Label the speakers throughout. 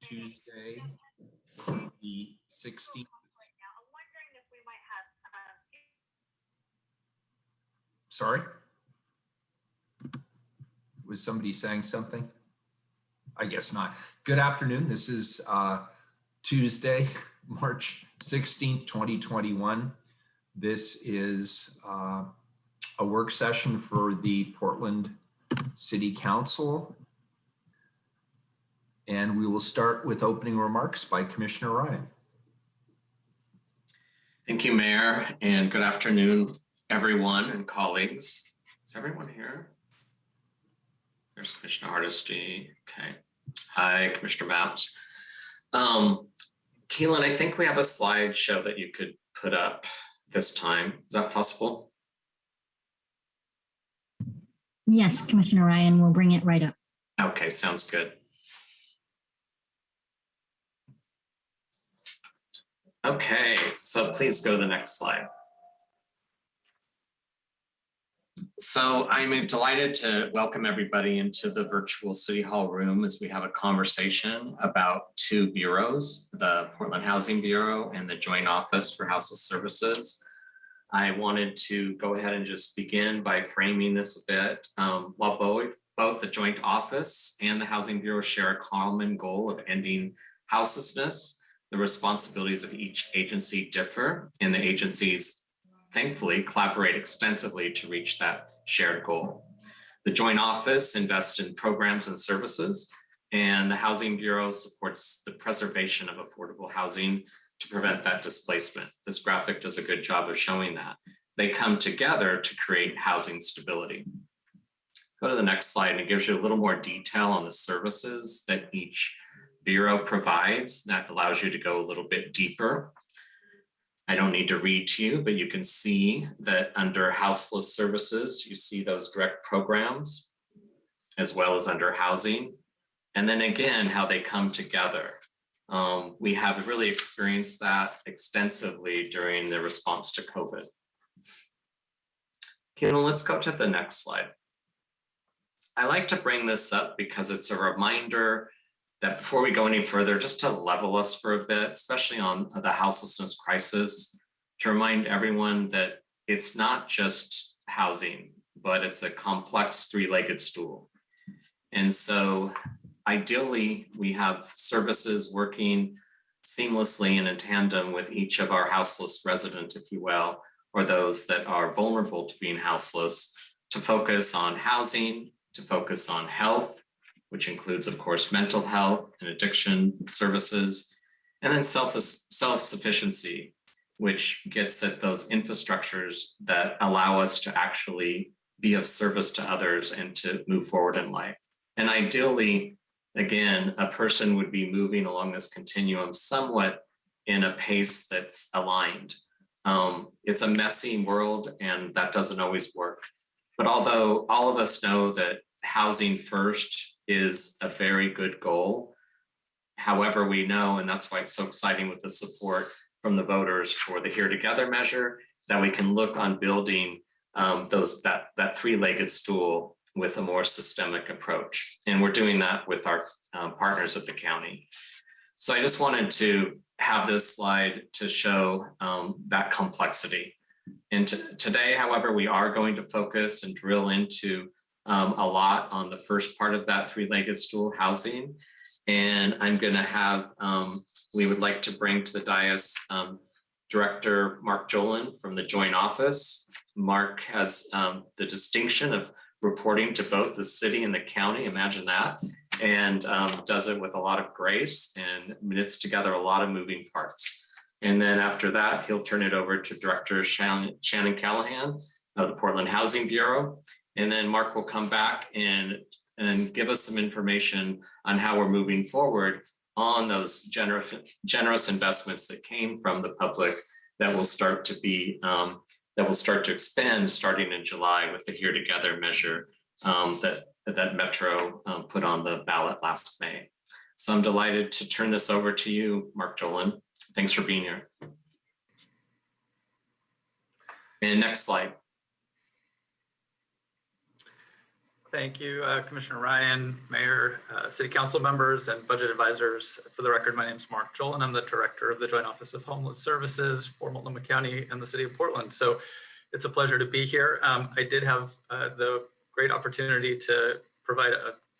Speaker 1: Tuesday, the 16th. Sorry? Was somebody saying something? I guess not. Good afternoon. This is Tuesday, March 16th, 2021. This is a work session for the Portland City Council. And we will start with opening remarks by Commissioner Ryan.
Speaker 2: Thank you, Mayor, and good afternoon, everyone and colleagues. Is everyone here? There's Commissioner Hardesty. Okay. Hi, Commissioner Maps. Keelan, I think we have a slideshow that you could put up this time. Is that possible?
Speaker 3: Yes, Commissioner Ryan, we'll bring it right up.
Speaker 2: Okay, sounds good. Okay, so please go to the next slide. So I'm delighted to welcome everybody into the virtual City Hall room as we have a conversation about two bureaus, the Portland Housing Bureau and the Joint Office for Houseless Services. I wanted to go ahead and just begin by framing this a bit. While both the Joint Office and the Housing Bureau share a common goal of ending houselessness, the responsibilities of each agency differ, and the agencies, thankfully, collaborate extensively to reach that shared goal. The Joint Office invests in programs and services, and the Housing Bureau supports the preservation of affordable housing to prevent that displacement. This graphic does a good job of showing that. They come together to create housing stability. Go to the next slide, and it gives you a little more detail on the services that each Bureau provides. That allows you to go a little bit deeper. I don't need to read to you, but you can see that under houseless services, you see those direct programs, as well as under housing. And then again, how they come together. We have really experienced that extensively during the response to COVID. Okay, well, let's go to the next slide. I like to bring this up because it's a reminder that before we go any further, just to level us for a bit, especially on the houselessness crisis, to remind everyone that it's not just housing, but it's a complex three-legged stool. And so ideally, we have services working seamlessly and in tandem with each of our houseless residents, if you will, or those that are vulnerable to being houseless, to focus on housing, to focus on health, which includes, of course, mental health and addiction services, and then self-sufficiency, which gets at those infrastructures that allow us to actually be of service to others and to move forward in life. And ideally, again, a person would be moving along this continuum somewhat in a pace that's aligned. It's a messy world, and that doesn't always work. But although all of us know that housing first is a very good goal. However, we know, and that's why it's so exciting with the support from the voters for the Here Together measure, that we can look on building that three-legged stool with a more systemic approach. And we're doing that with our partners at the county. So I just wanted to have this slide to show that complexity. And today, however, we are going to focus and drill into a lot on the first part of that three-legged stool, housing. And I'm going to have, we would like to bring to the dais Director Mark Jolin from the Joint Office. Mark has the distinction of reporting to both the city and the county, imagine that, and does it with a lot of grace and knits together a lot of moving parts. And then after that, he'll turn it over to Director Shannon Callahan of the Portland Housing Bureau. And then Mark will come back and give us some information on how we're moving forward on those generous investments that came from the public that will start to expand starting in July with the Here Together measure that Metro put on the ballot last May. So I'm delighted to turn this over to you, Mark Jolin. Thanks for being here. And next slide.
Speaker 4: Thank you, Commissioner Ryan, Mayor, City Council members, and budget advisors. For the record, my name is Mark Joel, and I'm the Director of the Joint Office of Homeless Services for Multnomah County and the City of Portland. So it's a pleasure to be here. I did have the great opportunity to provide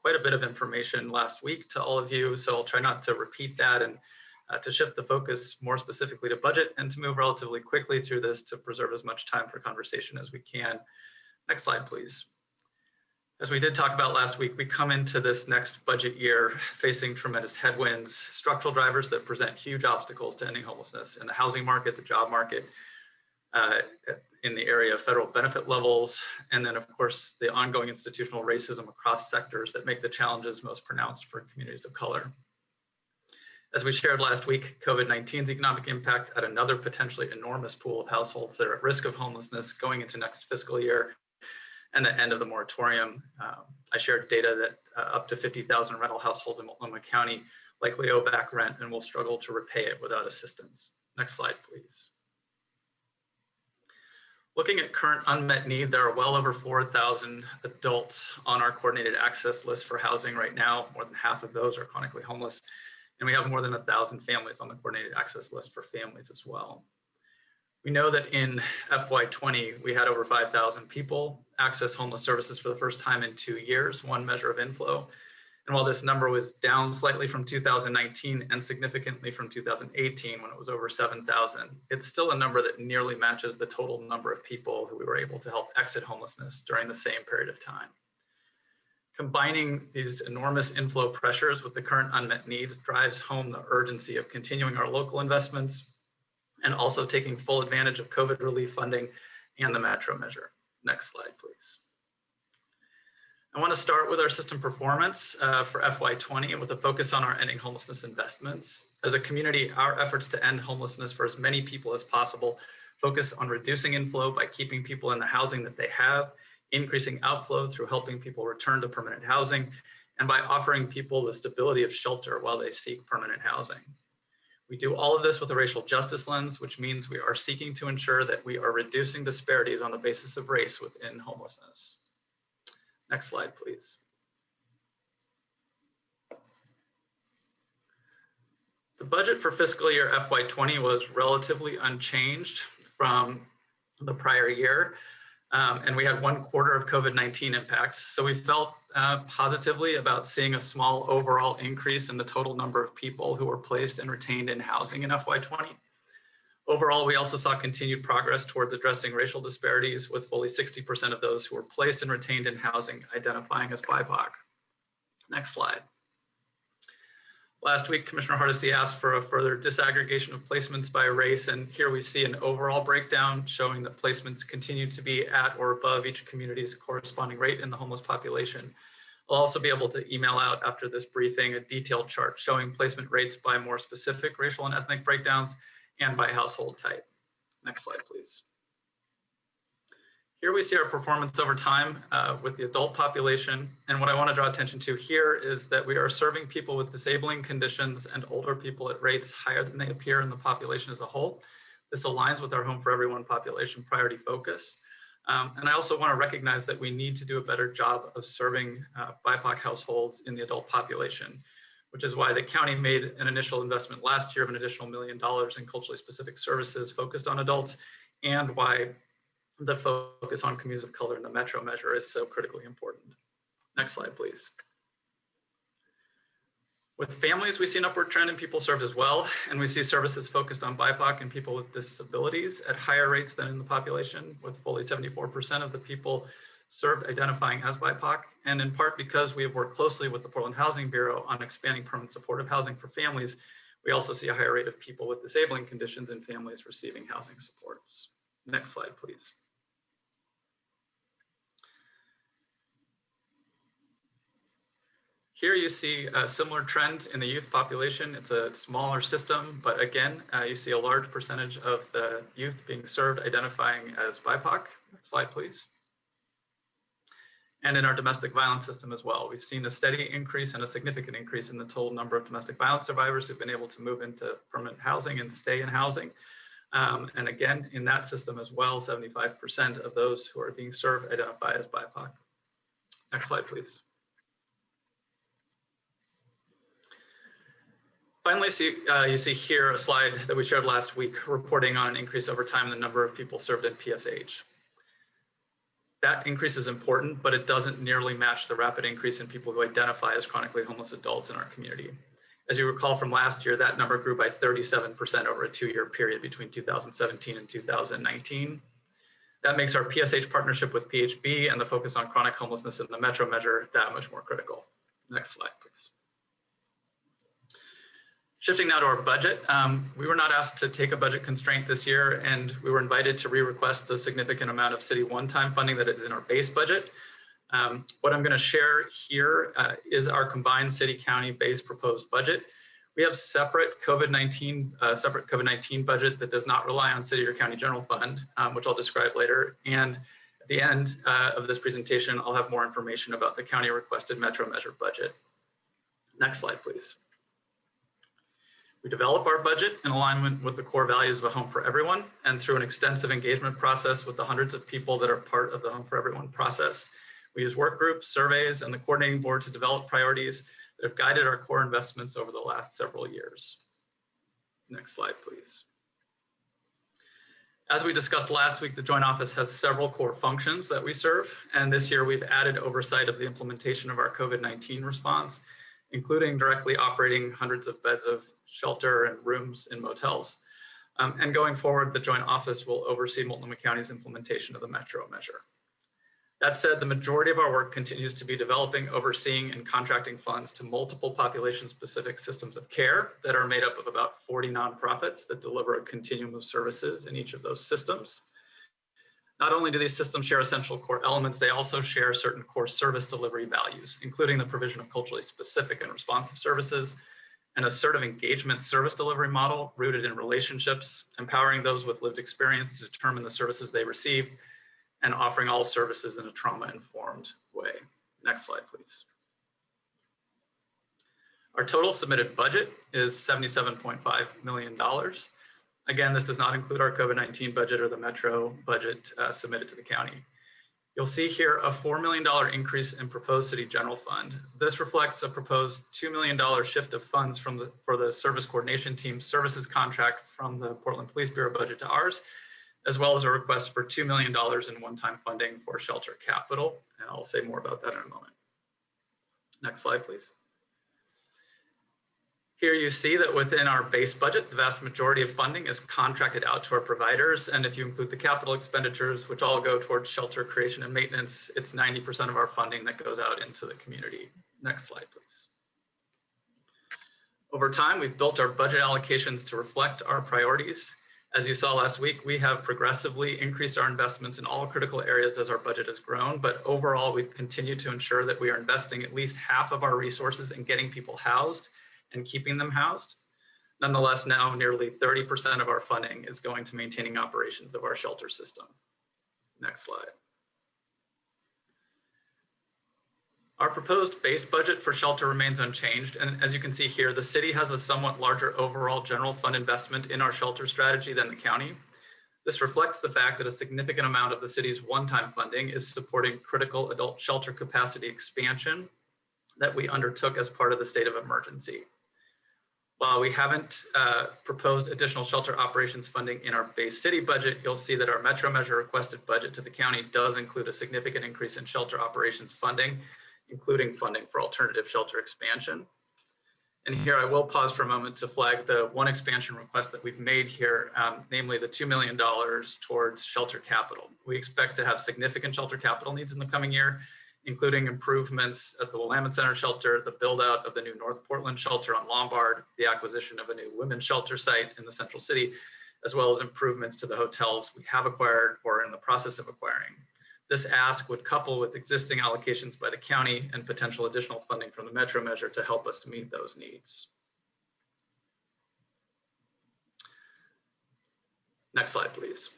Speaker 4: quite a bit of information last week to all of you, so I'll try not to repeat that and to shift the focus more specifically to budget and to move relatively quickly through this to preserve as much time for conversation as we can. Next slide, please. As we did talk about last week, we come into this next budget year facing tremendous headwinds, structural drivers that present huge obstacles to ending homelessness in the housing market, the job market, in the area of federal benefit levels, and then of course the ongoing institutional racism across sectors that make the challenges most pronounced for communities of color. As we shared last week, COVID-19's economic impact at another potentially enormous pool of households that are at risk of homelessness going into next fiscal year and the end of the moratorium. I shared data that up to 50,000 rental households in Multnomah County likely owe back rent and will struggle to repay it without assistance. Next slide, please. Looking at current unmet need, there are well over 4,000 adults on our coordinated access list for housing right now. More than half of those are chronically homeless. And we have more than 1,000 families on the coordinated access list for families as well. We know that in FY20, we had over 5,000 people access homeless services for the first time in 2 years, one measure of inflow. And while this number was down slightly from 2019 and significantly from 2018 when it was over 7,000, it's still a number that nearly matches the total number of people who we were able to help exit homelessness during the same period of time. Combining these enormous inflow pressures with the current unmet needs drives home the urgency of continuing our local investments and also taking full advantage of COVID relief funding and the Metro measure. Next slide, please. I want to start with our system performance for FY20 with a focus on our ending homelessness investments. As a community, our efforts to end homelessness for as many people as possible focus on reducing inflow by keeping people in the housing that they have, increasing outflow through helping people return to permanent housing, and by offering people the stability of shelter while they seek permanent housing. We do all of this with a racial justice lens, which means we are seeking to ensure that we are reducing disparities on the basis of race within homelessness. Next slide, please. The budget for fiscal year FY20 was relatively unchanged from the prior year. And we had 1 quarter of COVID-19 impacts. So we felt positively about seeing a small overall increase in the total number of people who were placed and retained in housing in FY20. Overall, we also saw continued progress towards addressing racial disparities, with fully 60% of those who were placed and retained in housing identifying as BIPOC. Next slide. Last week, Commissioner Hardesty asked for a further disaggregation of placements by race, and here we see an overall breakdown showing that placements continue to be at or above each community's corresponding rate in the homeless population. I'll also be able to email out after this briefing a detailed chart showing placement rates by more specific racial and ethnic breakdowns and by household type. Next slide, please. Here we see our performance over time with the adult population. And what I want to draw attention to here is that we are serving people with disabling conditions and older people at rates higher than they appear in the population as a whole. This aligns with our Home for Everyone population priority focus. And I also want to recognize that we need to do a better job of serving BIPOC households in the adult population, which is why the county made an initial investment last year of an additional $1 million in culturally specific services focused on adults, and why the focus on communities of color in the Metro measure is so critically important. Next slide, please. With families, we see an upward trend in people served as well, and we see services focused on BIPOC and people with disabilities at higher rates than in the population, with fully 74% of the people served identifying as BIPOC, and in part because we have worked closely with the Portland Housing Bureau on expanding permanent supportive housing for families, we also see a higher rate of people with disabling conditions in families receiving housing supports. Next slide, please. Here you see a similar trend in the youth population. It's a smaller system, but again, you see a large percentage of the youth being served identifying as BIPOC. Next slide, please. And in our domestic violence system as well, we've seen a steady increase and a significant increase in the total number of domestic violence survivors who've been able to move into permanent housing and stay in housing. And again, in that system as well, 75% of those who are being served identify as BIPOC. Next slide, please. Finally, you see here a slide that we shared last week reporting on an increase over time in the number of people served in PSH. That increase is important, but it doesn't nearly match the rapid increase in people who identify as chronically homeless adults in our community. As you recall from last year, that number grew by 37% over a 2-year period between 2017 and 2019. That makes our PSH partnership with PHB and the focus on chronic homelessness in the Metro measure that much more critical. Next slide, please. Shifting now to our budget, we were not asked to take a budget constraint this year, and we were invited to re-request the significant amount of city one-time funding that is in our base budget. What I'm going to share here is our combined city-county base proposed budget. We have separate COVID-19 budget that does not rely on city or county general fund, which I'll describe later. And at the end of this presentation, I'll have more information about the county requested Metro measure budget. Next slide, please. We develop our budget in alignment with the core values of a home for everyone and through an extensive engagement process with the hundreds of people that are part of the Home for Everyone process. We use work groups, surveys, and the coordinating board to develop priorities that have guided our core investments over the last several years. Next slide, please. As we discussed last week, the Joint Office has several core functions that we serve, and this year we've added oversight of the implementation of our COVID-19 response, including directly operating hundreds of beds of shelter and rooms in motels. And going forward, the Joint Office will oversee Multnomah County's implementation of the Metro measure. That said, the majority of our work continues to be developing, overseeing, and contracting funds to multiple population-specific systems of care that are made up of about 40 nonprofits that deliver a continuum of services in each of those systems. Not only do these systems share essential core elements, they also share certain core service delivery values, including the provision of culturally specific and responsive services, an assertive engagement service delivery model rooted in relationships, empowering those with lived experience to determine the services they receive, and offering all services in a trauma-informed way. Next slide, please. Our total submitted budget is $77.5 million. Again, this does not include our COVID-19 budget or the Metro budget submitted to the county. You'll see here a $4 million increase in proposed city general fund. This reflects a proposed $2 million shift of funds for the service coordination team services contract from the Portland Police Bureau budget to ours, as well as a request for $2 million in one-time funding for shelter capital. And I'll say more about that in a moment. Next slide, please. Here you see that within our base budget, the vast majority of funding is contracted out to our providers. And if you include the capital expenditures, which all go towards shelter creation and maintenance, it's 90% of our funding that goes out into the community. Next slide, please. Over time, we've built our budget allocations to reflect our priorities. As you saw last week, we have progressively increased our investments in all critical areas as our budget has grown, but overall, we've continued to ensure that we are investing at least half of our resources in getting people housed and keeping them housed. Nonetheless, now nearly 30% of our funding is going to maintaining operations of our shelter system. Next slide. Our proposed base budget for shelter remains unchanged. And as you can see here, the city has a somewhat larger overall general fund investment in our shelter strategy than the county. This reflects the fact that a significant amount of the city's one-time funding is supporting critical adult shelter capacity expansion that we undertook as part of the state of emergency. While we haven't proposed additional shelter operations funding in our base city budget, you'll see that our Metro measure requested budget to the county does include a significant increase in shelter operations funding, including funding for alternative shelter expansion. And here I will pause for a moment to flag the one expansion request that we've made here, namely the $2 million towards shelter capital. We expect to have significant shelter capital needs in the coming year, including improvements at the Willamette Center shelter, the build out of the new North Portland shelter on Lombard, the acquisition of a new women's shelter site in the central city, as well as improvements to the hotels we have acquired or are in the process of acquiring. This ask would couple with existing allocations by the county and potential additional funding from the Metro measure to help us meet those needs. Next slide, please.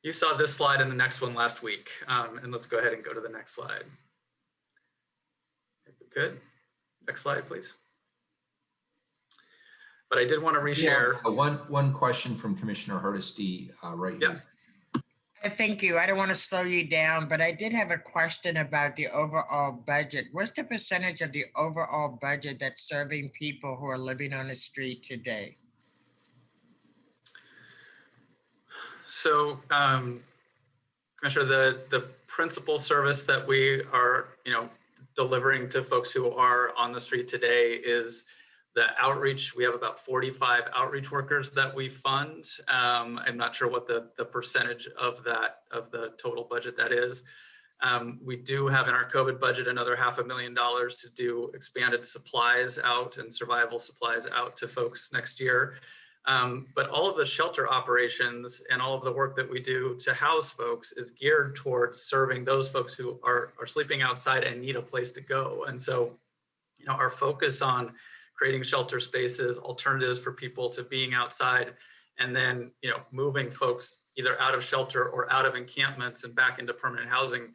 Speaker 4: You saw this slide and the next one last week, and let's go ahead and go to the next slide. Good. Next slide, please. But I did want to reshare.
Speaker 1: One question from Commissioner Hardesty right here.
Speaker 5: Thank you. I don't want to slow you down, but I did have a question about the overall budget. What's the percentage of the overall budget that's serving people who are living on the street today?
Speaker 4: So, Commissioner, the principal service that we are, delivering to folks who are on the street today is the outreach. We have about 45 outreach workers that we fund. I'm not sure what the percentage of the total budget that is. We do have in our COVID budget another $500,000 to do expanded supplies out and survival supplies out to folks next year. But all of the shelter operations and all of the work that we do to house folks is geared towards serving those folks who are sleeping outside and need a place to go. And so, our focus on creating shelter spaces, alternatives for people to being outside, and then, moving folks either out of shelter or out of encampments and back into permanent housing.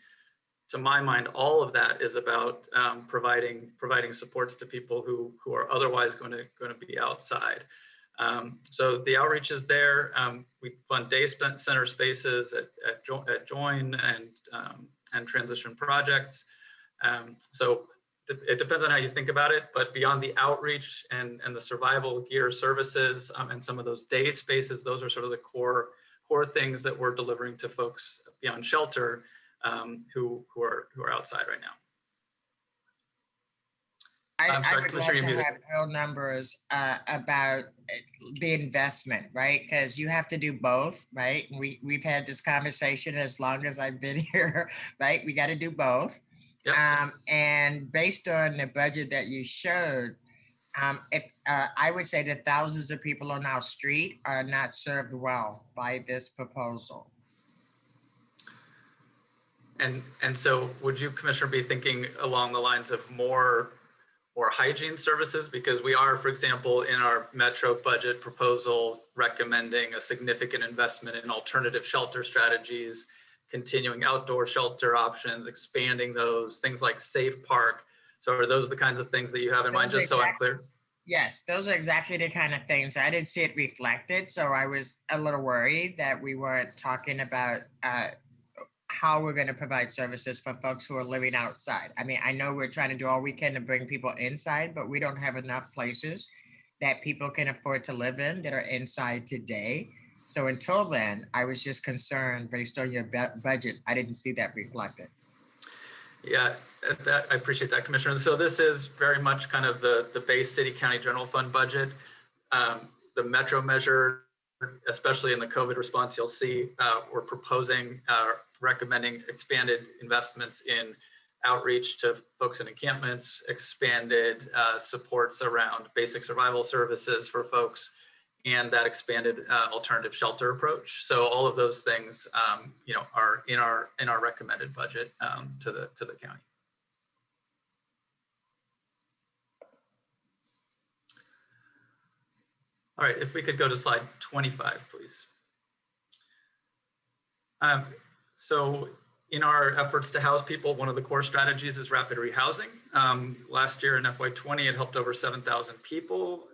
Speaker 4: To my mind, all of that is about providing supports to people who are otherwise going to be outside. So the outreach is there. We fund day center spaces at Join and transition projects. So it depends on how you think about it, but beyond the outreach and the survival gear services and some of those day spaces, those are sort of the core things that we're delivering to folks beyond shelter who are outside right now.
Speaker 5: I would love to have real numbers about the investment, right? Because you have to do both, right? We've had this conversation as long as I've been here, right? We got to do both.
Speaker 4: Yep.
Speaker 5: And based on the budget that you showed, if I would say that thousands of people on our street are not served well by this proposal.
Speaker 4: And so would you, Commissioner, be thinking along the lines of more hygiene services? Because we are, for example, in our Metro budget proposal, recommending a significant investment in alternative shelter strategies, continuing outdoor shelter options, expanding those, things like Safe Park. So are those the kinds of things that you have in mind, just so I'm clear?
Speaker 5: Yes, those are exactly the kind of things. I didn't see it reflected, so I was a little worried that we weren't talking about how we're going to provide services for folks who are living outside. I mean, I know we're trying to do all we can to bring people inside, but we don't have enough places that people can afford to live in that are inside today. So until then, I was just concerned based on your budget. I didn't see that reflected.
Speaker 4: Yeah, I appreciate that, Commissioner. So this is very much kind of the base city county general fund budget. The Metro measure, especially in the COVID response, you'll see we're proposing, recommending expanded investments in outreach to folks in encampments, expanded supports around basic survival services for folks, and that expanded alternative shelter approach. So all of those things, are in our recommended budget to the county. All right, if we could go to slide 25, please. So in our efforts to house people, one of the core strategies is rapid rehousing. Last year in FY20, it helped over 7,000 people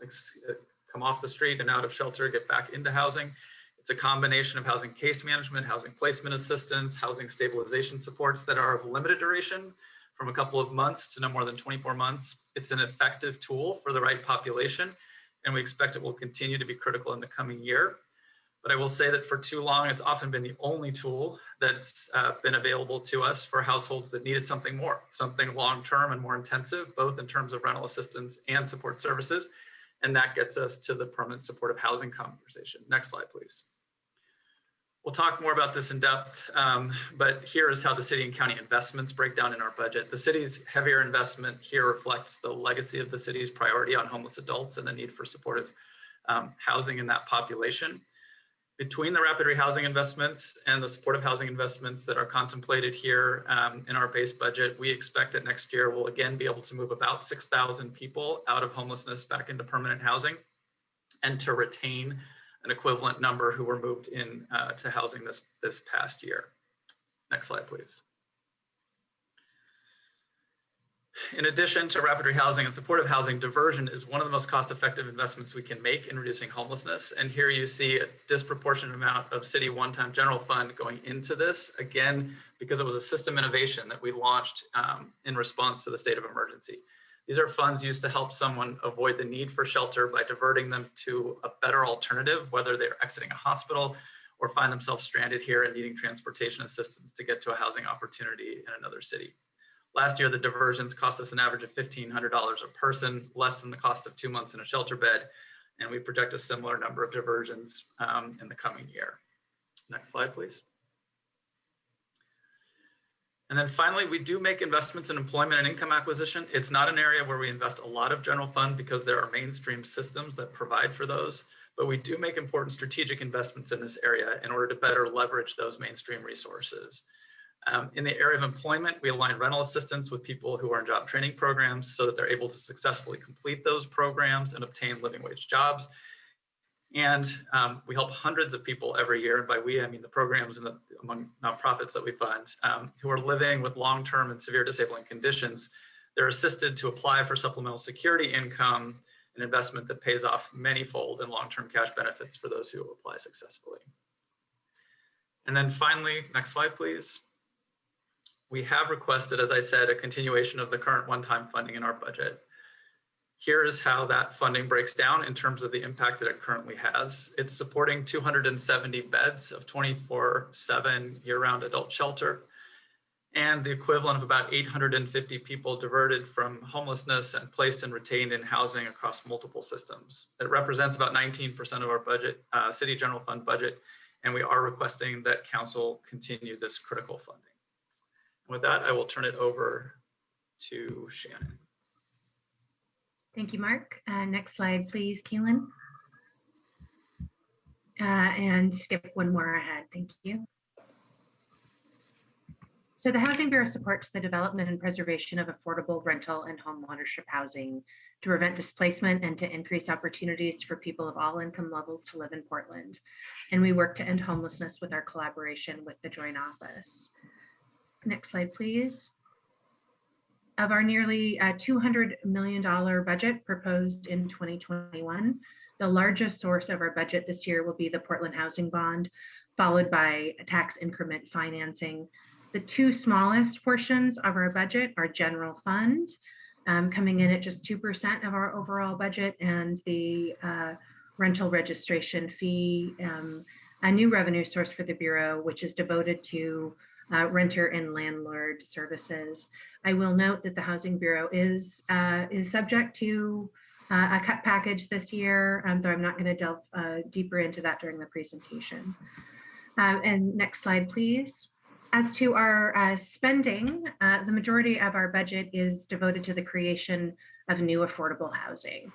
Speaker 4: come off the street and out of shelter, get back into housing. It's a combination of housing case management, housing placement assistance, housing stabilization supports that are of limited duration from a couple of months to no more than 24 months. It's an effective tool for the right population, and we expect it will continue to be critical in the coming year. But I will say that for too long, it's often been the only tool that's been available to us for households that needed something more, something long-term and more intensive, both in terms of rental assistance and support services. And that gets us to the permanent supportive housing conversation. Next slide, please. We'll talk more about this in depth, but here is how the city and county investments break down in our budget. The city's heavier investment here reflects the legacy of the city's priority on homeless adults and the need for supportive housing in that population. Between the rapid rehousing investments and the supportive housing investments that are contemplated here in our base budget, we expect that next year we'll again be able to move about 6,000 people out of homelessness back into permanent housing and to retain an equivalent number who were moved in to housing this past year. Next slide, please. In addition to rapid rehousing and supportive housing, diversion is one of the most cost-effective investments we can make in reducing homelessness. And here you see a disproportionate amount of city one-time general fund going into this, again, because it was a system innovation that we launched in response to the state of emergency. These are funds used to help someone avoid the need for shelter by diverting them to a better alternative, whether they're exiting a hospital or find themselves stranded here and needing transportation assistance to get to a housing opportunity in another city. Last year, the diversions cost us an average of $1,500 a person, less than the cost of 2 months in a shelter bed. And we project a similar number of diversions in the coming year. Next slide, please. And then finally, we do make investments in employment and income acquisition. It's not an area where we invest a lot of general fund because there are mainstream systems that provide for those, but we do make important strategic investments in this area in order to better leverage those mainstream resources. In the area of employment, we align rental assistance with people who are in job training programs so that they're able to successfully complete those programs and obtain living wage jobs. And we help hundreds of people every year. And by we, I mean the programs and among nonprofits that we fund who are living with long-term and severe disabling conditions. They're assisted to apply for supplemental security income, an investment that pays off many-fold in long-term cash benefits for those who apply successfully. And then finally, next slide, please. We have requested, as I said, a continuation of the current one-time funding in our budget. Here's how that funding breaks down in terms of the impact that it currently has. It's supporting 270 beds of 24/7 year-round adult shelter and the equivalent of about 850 people diverted from homelessness and placed and retained in housing across multiple systems. It represents about 19% of our budget, city general fund budget, and we are requesting that council continue this critical funding. With that, I will turn it over to Shannon.
Speaker 6: Thank you, Mark. Next slide, please, Keelan. And skip one more ahead. Thank you. So the Housing Bureau supports the development and preservation of affordable rental and home ownership housing to prevent displacement and to increase opportunities for people of all income levels to live in Portland. And we work to end homelessness with our collaboration with the Joint Office. Next slide, please. Of our nearly $200 million budget proposed in 2021, the largest source of our budget this year will be the Portland Housing Bond, followed by tax increment financing. The two smallest portions of our budget are general fund, coming in at just 2% of our overall budget, and the rental registration fee, a new revenue source for the Bureau, which is devoted to renter and landlord services. I will note that the Housing Bureau is subject to a cut package this year, though I'm not going to delve deeper into that during the presentation. And next slide, please. As to our spending, the majority of our budget is devoted to the creation of new affordable housing.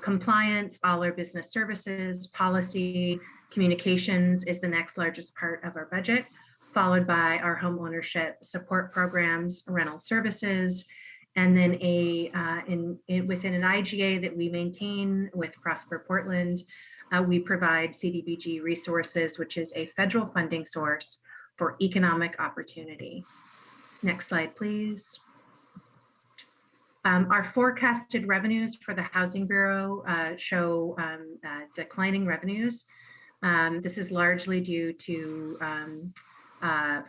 Speaker 6: Compliance, all our business services, policy, communications is the next largest part of our budget, followed by our home ownership support programs, rental services, and then within an IGA that we maintain with Prosper Portland, we provide CDBG resources, which is a federal funding source for economic opportunity. Next slide, please. Our forecasted revenues for the Housing Bureau show declining revenues. This is largely due to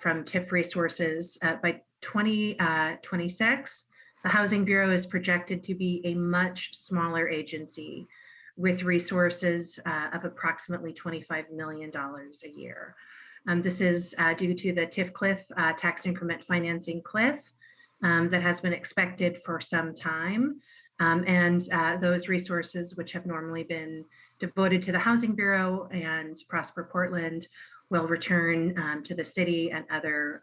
Speaker 6: from TIF resources. By 2026, the Housing Bureau is projected to be a much smaller agency with resources of approximately $25 million a year. This is due to the TIF cliff, tax increment financing cliff that has been expected for some time. And those resources, which have normally been devoted to the Housing Bureau and Prosper Portland, will return to the city and other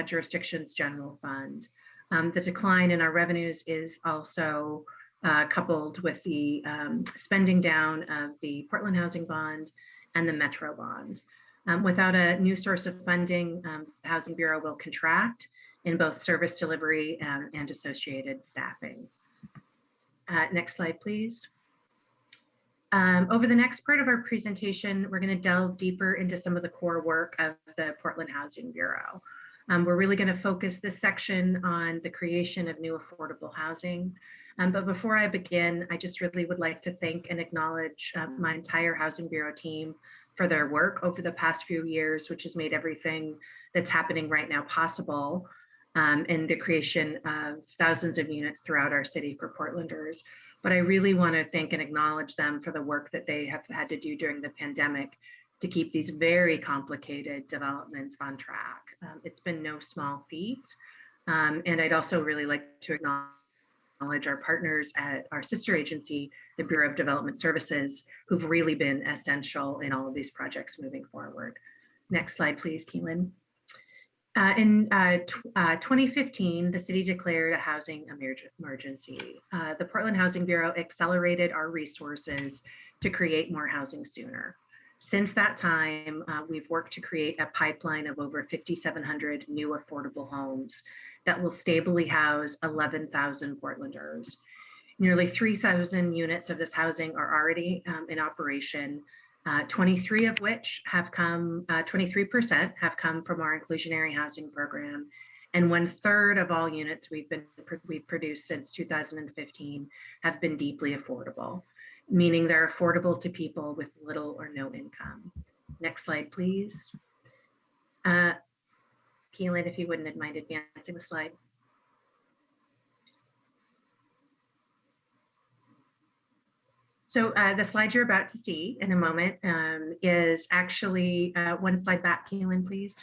Speaker 6: jurisdictions' general fund. The decline in our revenues is also coupled with the spending down of the Portland Housing Bond and the Metro Bond. Without a new source of funding, the Housing Bureau will contract in both service delivery and associated staffing. Next slide, please. Over the next part of our presentation, we're going to delve deeper into some of the core work of the Portland Housing Bureau. We're really going to focus this section on the creation of new affordable housing. But before I begin, I just really would like to thank and acknowledge my entire Housing Bureau team for their work over the past few years, which has made everything that's happening right now possible, and the creation of thousands of units throughout our city for Portlanders. But I really want to thank and acknowledge them for the work that they have had to do during the pandemic to keep these very complicated developments on track. It's been no small feat. And I'd also really like to acknowledge our partners at our sister agency, the Bureau of Development Services, who've really been essential in all of these projects moving forward. Next slide, please, Keelan. In 2015, the city declared a housing emergency. The Portland Housing Bureau accelerated our resources to create more housing sooner. Since that time, we've worked to create a pipeline of over 5,700 new affordable homes that will stably house 11,000 Portlanders. Nearly 3,000 units of this housing are already in operation, 23 of which have come, 23% have come from our inclusionary housing program, and 1/3 of all units we've produced since 2015 have been deeply affordable, meaning they're affordable to people with little or no income. Next slide, please. Keelan, if you wouldn't mind advancing the slide. So the slide you're about to see in a moment is actually, one slide back, Keelan, please,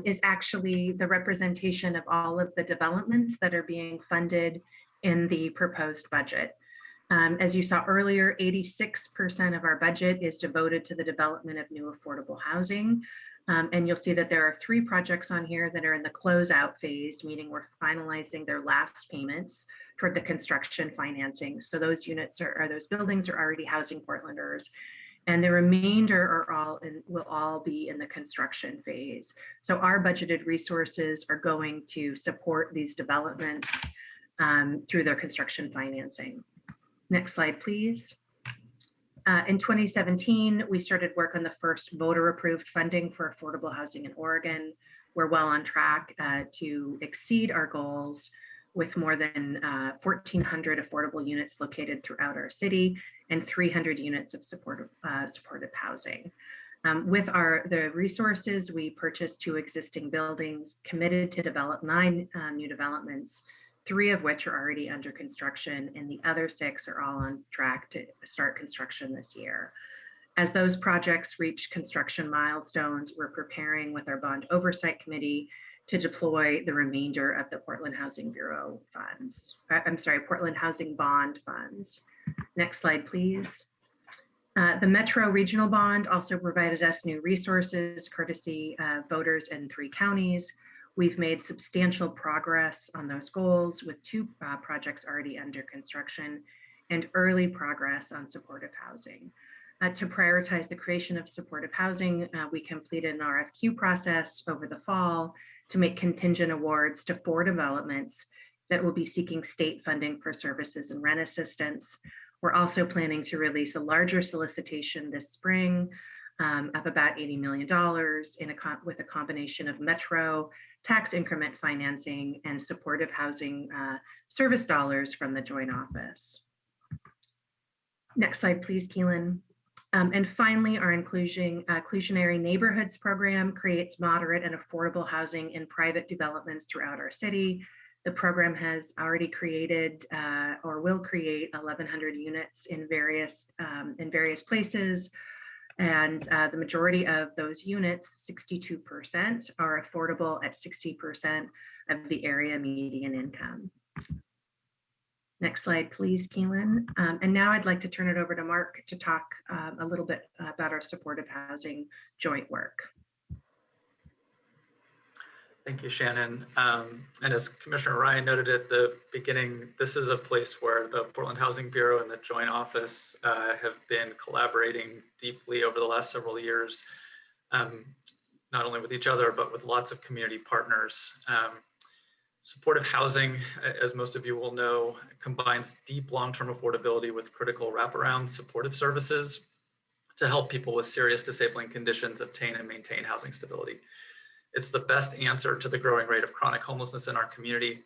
Speaker 6: is actually the representation of all of the developments that are being funded in the proposed budget. As you saw earlier, 86% of our budget is devoted to the development of new affordable housing. And you'll see that there are 3 projects on here that are in the closeout phase, meaning we're finalizing their last payments toward the construction financing. So those units or those buildings are already housing Portlanders, and the remainder will all be in the construction phase. So our budgeted resources are going to support these developments through their construction financing. Next slide, please. In 2017, we started work on the first voter-approved funding for affordable housing in Oregon. We're well on track to exceed our goals with more than 1,400 affordable units located throughout our city and 300 units of supportive housing. With the resources, we purchased 2 existing buildings, committed to develop 9 new developments, 3 of which are already under construction, and the other 6 are all on track to start construction this year. As those projects reach construction milestones, we're preparing with our bond oversight committee to deploy the remainder of the Portland Housing Bureau funds. Portland Housing Bond funds. Next slide, please. The Metro Regional Bond also provided us new resources, courtesy of voters in 3 counties. We've made substantial progress on those goals with 2 projects already under construction and early progress on supportive housing. To prioritize the creation of supportive housing, we completed an RFQ process over the fall to make contingent awards to 4 developments that will be seeking state funding for services and rent assistance. We're also planning to release a larger solicitation this spring of about $80 million with a combination of Metro, tax increment financing, and supportive housing service dollars from the joint office. Next slide, please, Keelan. And finally, our inclusionary neighborhoods program creates moderate and affordable housing in private developments throughout our city. The program has already created or will create 1,100 units in various places. And the majority of those units, 62%, are affordable at 60% of the area median income. Next slide, please, Keelan. And now I'd like to turn it over to Mark to talk a little bit about our supportive housing joint work.
Speaker 4: Thank you, Shannon. And as Commissioner Ryan noted at the beginning, this is a place where the Portland Housing Bureau and the Joint Office have been collaborating deeply over the last several years, not only with each other, but with lots of community partners. Supportive housing, as most of you will know, combines deep long-term affordability with critical wraparound supportive services to help people with serious disabling conditions obtain and maintain housing stability. It's the best answer to the growing rate of chronic homelessness in our community.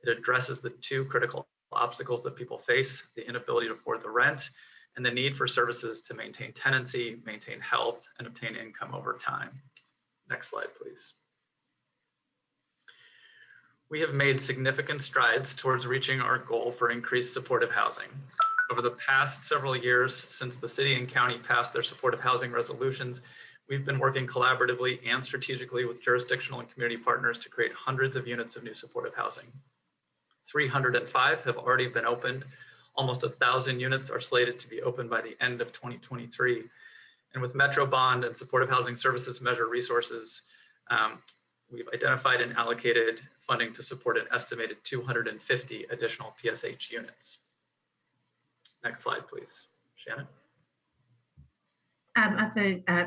Speaker 4: It addresses the two critical obstacles that people face: the inability to afford the rent and the need for services to maintain tenancy, maintain health, and obtain income over time. Next slide, please. We have made significant strides towards reaching our goal for increased supportive housing. Over the past several years, since the city and county passed their supportive housing resolutions, we've been working collaboratively and strategically with jurisdictional and community partners to create hundreds of units of new supportive housing. 305 have already been opened. Almost 1,000 units are slated to be open by the end of 2023. And with Metro Bond and Supportive Housing Services Measure resources, we've identified and allocated funding to support an estimated 250 additional PSH units. Next slide, please, Shannon.
Speaker 6: Of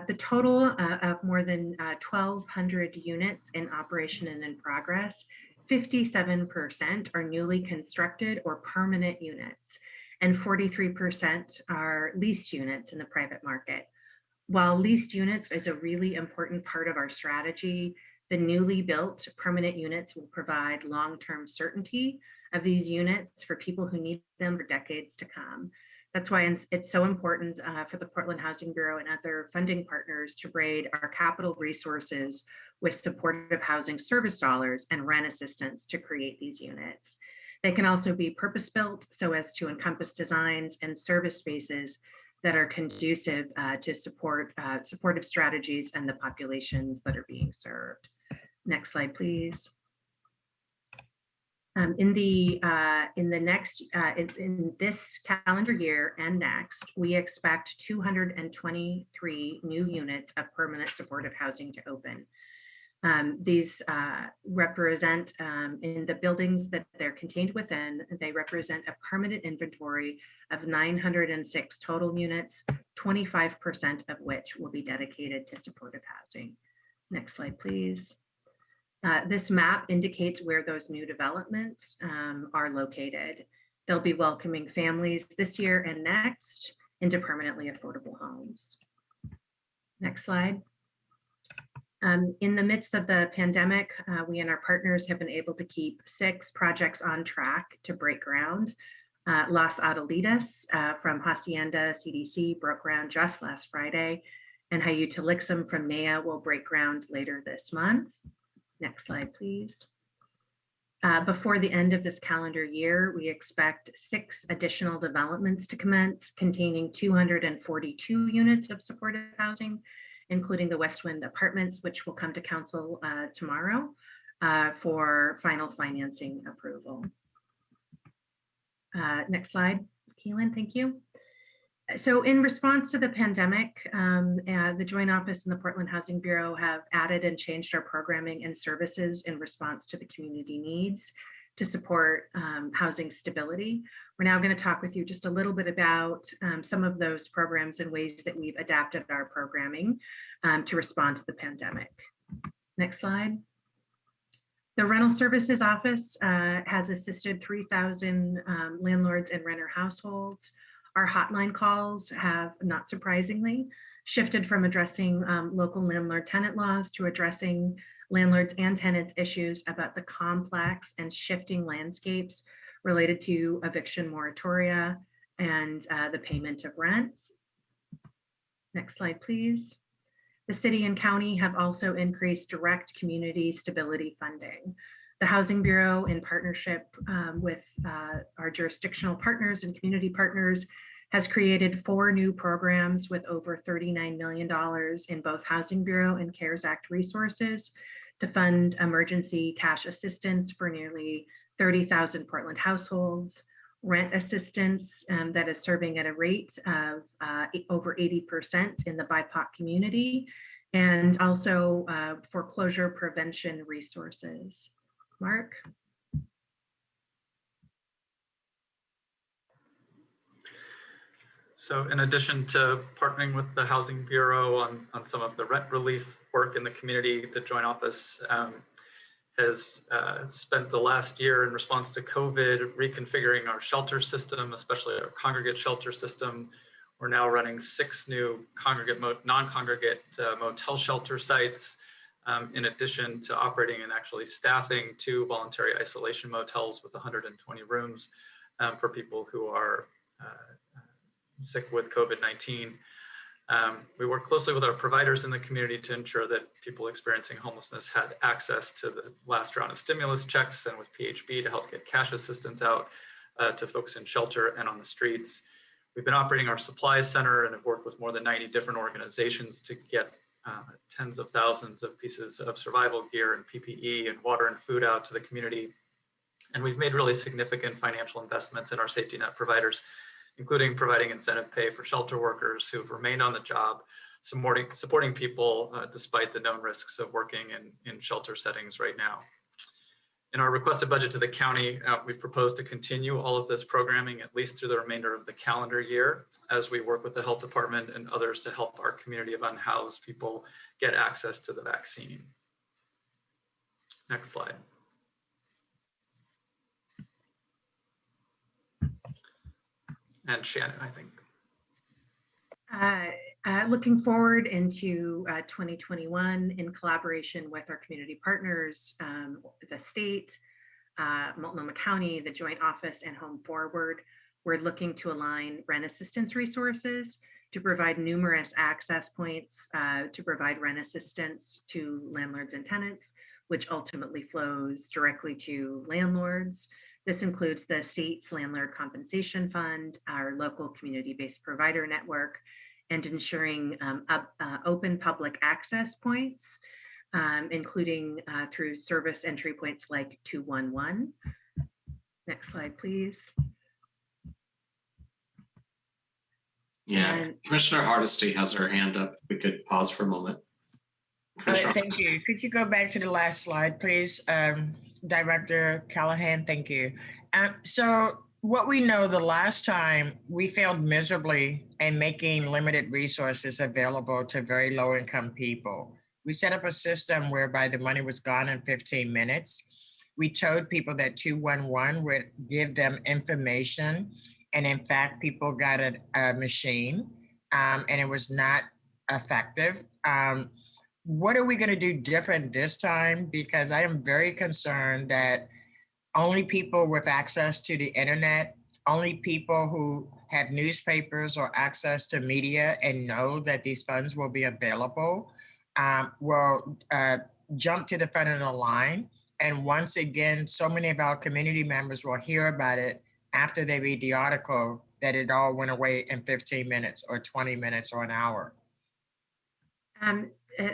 Speaker 6: the total of more than 1,200 units in operation and in progress, 57% are newly constructed or permanent units, and 43% are leased units in the private market. While leased units is a really important part of our strategy, the newly built permanent units will provide long-term certainty of these units for people who need them for decades to come. That's why it's so important for the Portland Housing Bureau and other funding partners to braid our capital resources with supportive housing service dollars and rent assistance to create these units. They can also be purpose-built so as to encompass designs and service spaces that are conducive to supportive strategies and the populations that are being served. Next slide, please. In this calendar year and next, we expect 223 new units of permanent supportive housing to open. These represent, in the buildings that they're contained within, they represent a permanent inventory of 906 total units, 25% of which will be dedicated to supportive housing. Next slide, please. This map indicates where those new developments are located. They'll be welcoming families this year and next into permanently affordable homes. Next slide. In the midst of the pandemic, we and our partners have been able to keep 6 projects on track to break ground. Las Adelitas from Hacienda CDC broke ground just last Friday, and Hayutalixum from NEA will break ground later this month. Next slide, please. Before the end of this calendar year, we expect 6 additional developments to commence containing 242 units of supportive housing, including the Westwind Apartments, which will come to council tomorrow for final financing approval. Next slide, Keelan, thank you. So in response to the pandemic, the Joint Office and the Portland Housing Bureau have added and changed our programming and services in response to the community needs to support housing stability. We're now going to talk with you just a little bit about some of those programs and ways that we've adapted our programming to respond to the pandemic. Next slide. The Rental Services Office has assisted 3,000 landlords and renter households. Our hotline calls have, not surprisingly, shifted from addressing local landlord-tenant laws to addressing landlords and tenants issues about the complex and shifting landscapes related to eviction moratoria and the payment of rents. Next slide, please. The city and county have also increased direct community stability funding. The Housing Bureau, in partnership with our jurisdictional partners and community partners, has created 4 new programs with over $39 million in both Housing Bureau and CARES Act resources to fund emergency cash assistance for nearly 30,000 Portland households, rent assistance that is serving at a rate of over 80% in the BIPOC community, and also foreclosure prevention resources. Mark?
Speaker 4: So in addition to partnering with the Housing Bureau on some of the rent relief work in the community, the Joint Office has spent the last year in response to COVID reconfiguring our shelter system, especially our congregate shelter system. We're now running 6 new non-congregate motel shelter sites in addition to operating and actually staffing 2 voluntary isolation motels with 120 rooms for people who are sick with COVID-19. We work closely with our providers in the community to ensure that people experiencing homelessness had access to the last round of stimulus checks, and with PHB to help get cash assistance out to folks in shelter and on the streets. We've been operating our supply center and have worked with more than 90 different organizations to get tens of thousands of pieces of survival gear and PPE and water and food out to the community. And we've made really significant financial investments in our safety net providers, including providing incentive pay for shelter workers who've remained on the job, supporting people despite the known risks of working in shelter settings right now. In our requested budget to the county, we propose to continue all of this programming at least through the remainder of the calendar year as we work with the health department and others to help our community of unhoused people get access to the vaccine. Next slide. And Shannon, I think.
Speaker 6: Looking forward into 2021 in collaboration with our community partners, the state, Multnomah County, the Joint Office, and Home Forward, we're looking to align rent assistance resources to provide numerous access points to provide rent assistance to landlords and tenants, which ultimately flows directly to landlords. This includes the state's Landlord Compensation Fund, our local community-based provider network, and ensuring open public access points, including through service entry points like 211. Next slide, please.
Speaker 2: Yeah,
Speaker 6: And
Speaker 2: Commissioner Hardesty has her hand up. We could pause for a moment. Commissioner
Speaker 5: Thank you. Could you go back to the last slide, please? Director Callahan, thank you. So what we know, the last time we failed miserably in making limited resources available to very low income people. We set up a system whereby the money was gone in 15 minutes. We told people that 211 would give them information. And in fact, people got a machine and it was not effective. What are we going to do different this time? Because I am very concerned that only people with access to the internet, only people who have newspapers or access to media and know that these funds will be available will jump to the front of the line. And once again, so many of our community members will hear about it after they read the article that it all went away in 15 minutes or 20 minutes or an hour.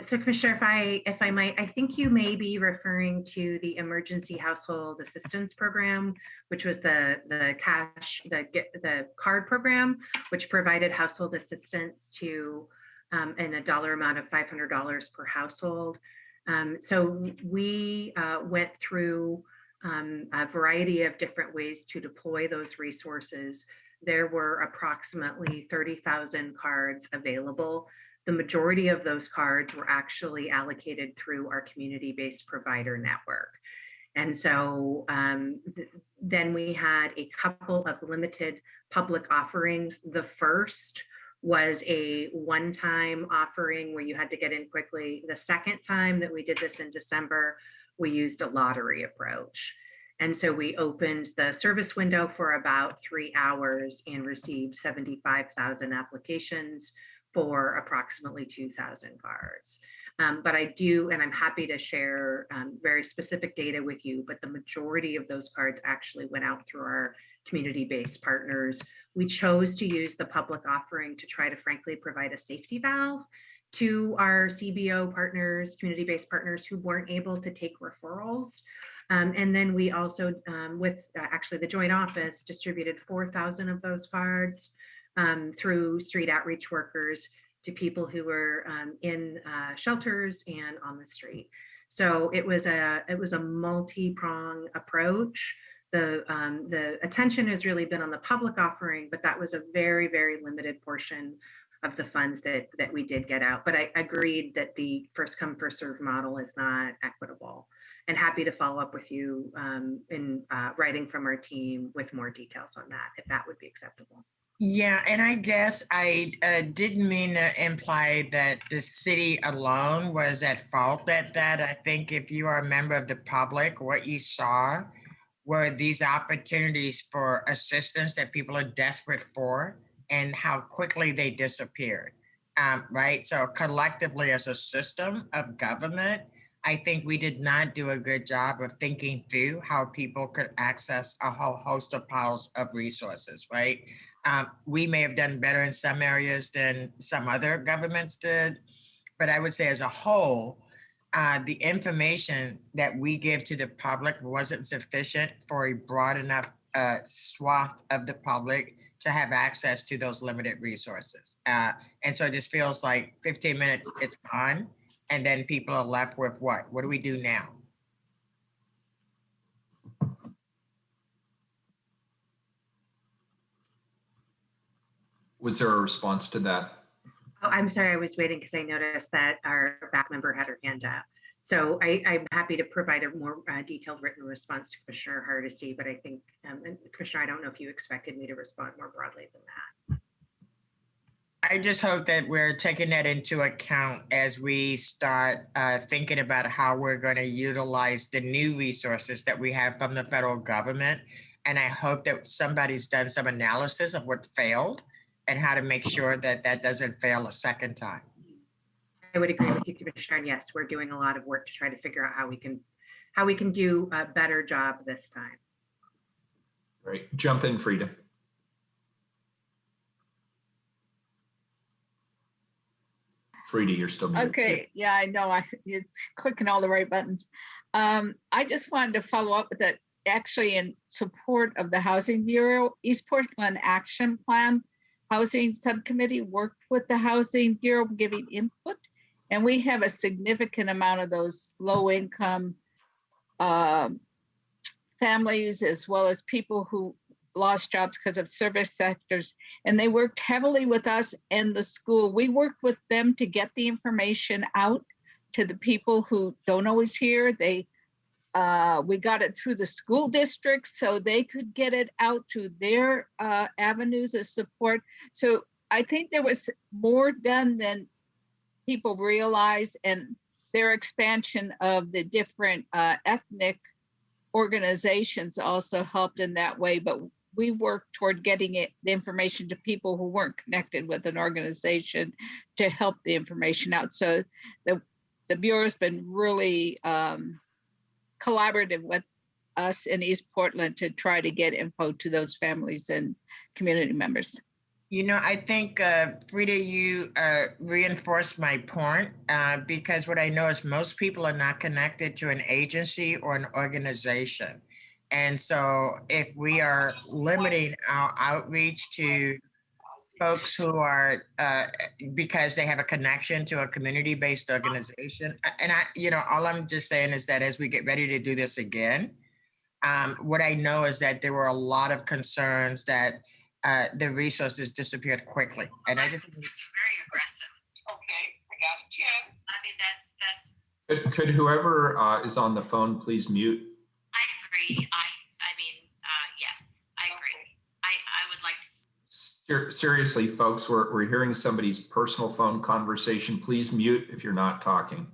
Speaker 6: So Commissioner, if I might, I think you may be referring to the Emergency Household Assistance Program, which was the card program, which provided household assistance to and a dollar amount of $500 per household. So we went through a variety of different ways to deploy those resources. There were approximately 30,000 cards available. The majority of those cards were actually allocated through our community-based provider network. And so then we had a couple of limited public offerings. The first was a one-time offering where you had to get in quickly. The second time that we did this in December, we used a lottery approach. And so we opened the service window for about 3 hours and received 75,000 applications for approximately 2,000 cards. But I do, and I'm happy to share very specific data with you, but the majority of those cards actually went out through our community-based partners. We chose to use the public offering to try to frankly provide a safety valve to our CBO partners, community-based partners who weren't able to take referrals. And then we also, with actually the Joint Office, distributed 4,000 of those cards through street outreach workers to people who were in shelters and on the street. So it was a multi-prong approach. The attention has really been on the public offering, but that was a very, very limited portion of the funds that we did get out. But I agreed that the first come, first serve model is not equitable. And happy to follow up with you in writing from our team with more details on that, if that would be acceptable.
Speaker 5: Yeah, and I guess I didn't mean to imply that the city alone was at fault at that. I think if you are a member of the public, what you saw were these opportunities for assistance that people are desperate for and how quickly they disappeared. Right? So, collectively, as a system of government, I think we did not do a good job of thinking through how people could access a whole host of piles of resources, right? We may have done better in some areas than some other governments did, but I would say as a whole, the information that we give to the public wasn't sufficient for a broad enough swath of the public to have access to those limited resources. And so it just feels like 15 minutes, it's gone. And then people are left with what? What do we do now?
Speaker 1: Was there a response to that?
Speaker 6: Oh, I'm sorry, I was waiting because I noticed that our back member had her hand up. So I'm happy to provide a more detailed written response to Commissioner Hardesty, but I think, and Commissioner, I don't know if you expected me to respond more broadly than that.
Speaker 5: I just hope that we're taking that into account as we start thinking about how we're going to utilize the new resources that we have from the federal government. And I hope that somebody's done some analysis of what's failed and how to make sure that that doesn't fail a second time.
Speaker 6: I would agree with you, Commissioner. And yes, we're doing a lot of work to try to figure out how we can do a better job this time.
Speaker 1: Right. Jump in, Frida. Frida, you're still muted.
Speaker 7: Okay, yeah, I know. It's clicking all the right buttons. I just wanted to follow up with that. Actually, in support of the Housing Bureau, East Portland Action Plan Housing Subcommittee worked with the Housing Bureau giving input, and we have a significant amount of those low-income families, as well as people who lost jobs because of service sectors, and they worked heavily with us and the school. We worked with them to get the information out to the people who don't always hear. We got it through the school districts so they could get it out to their avenues of support. So I think there was more done than people realize, and their expansion of the different ethnic organizations also helped in that way. But we worked toward getting the information to people who weren't connected with an organization to help the information out. So the Bureau's been really collaborative with us in East Portland to try to get info to those families and community members.
Speaker 5: You know, I think, Frida, you reinforced my point because what I know is most people are not connected to an agency or an organization. And so if we are limiting our outreach to folks who are, because they have a connection to a community-based organization, and all I'm just saying is that as we get ready to do this again, what I know is that there were a lot of concerns that the resources disappeared quickly. And I just
Speaker 8: very aggressive. Okay, I got it, Jim. I mean, that's.
Speaker 1: Could whoever is on the phone please mute?
Speaker 8: I agree. Yes, I agree. I would like to.
Speaker 1: Seriously, folks, we're hearing somebody's personal phone conversation. Please mute if you're not talking.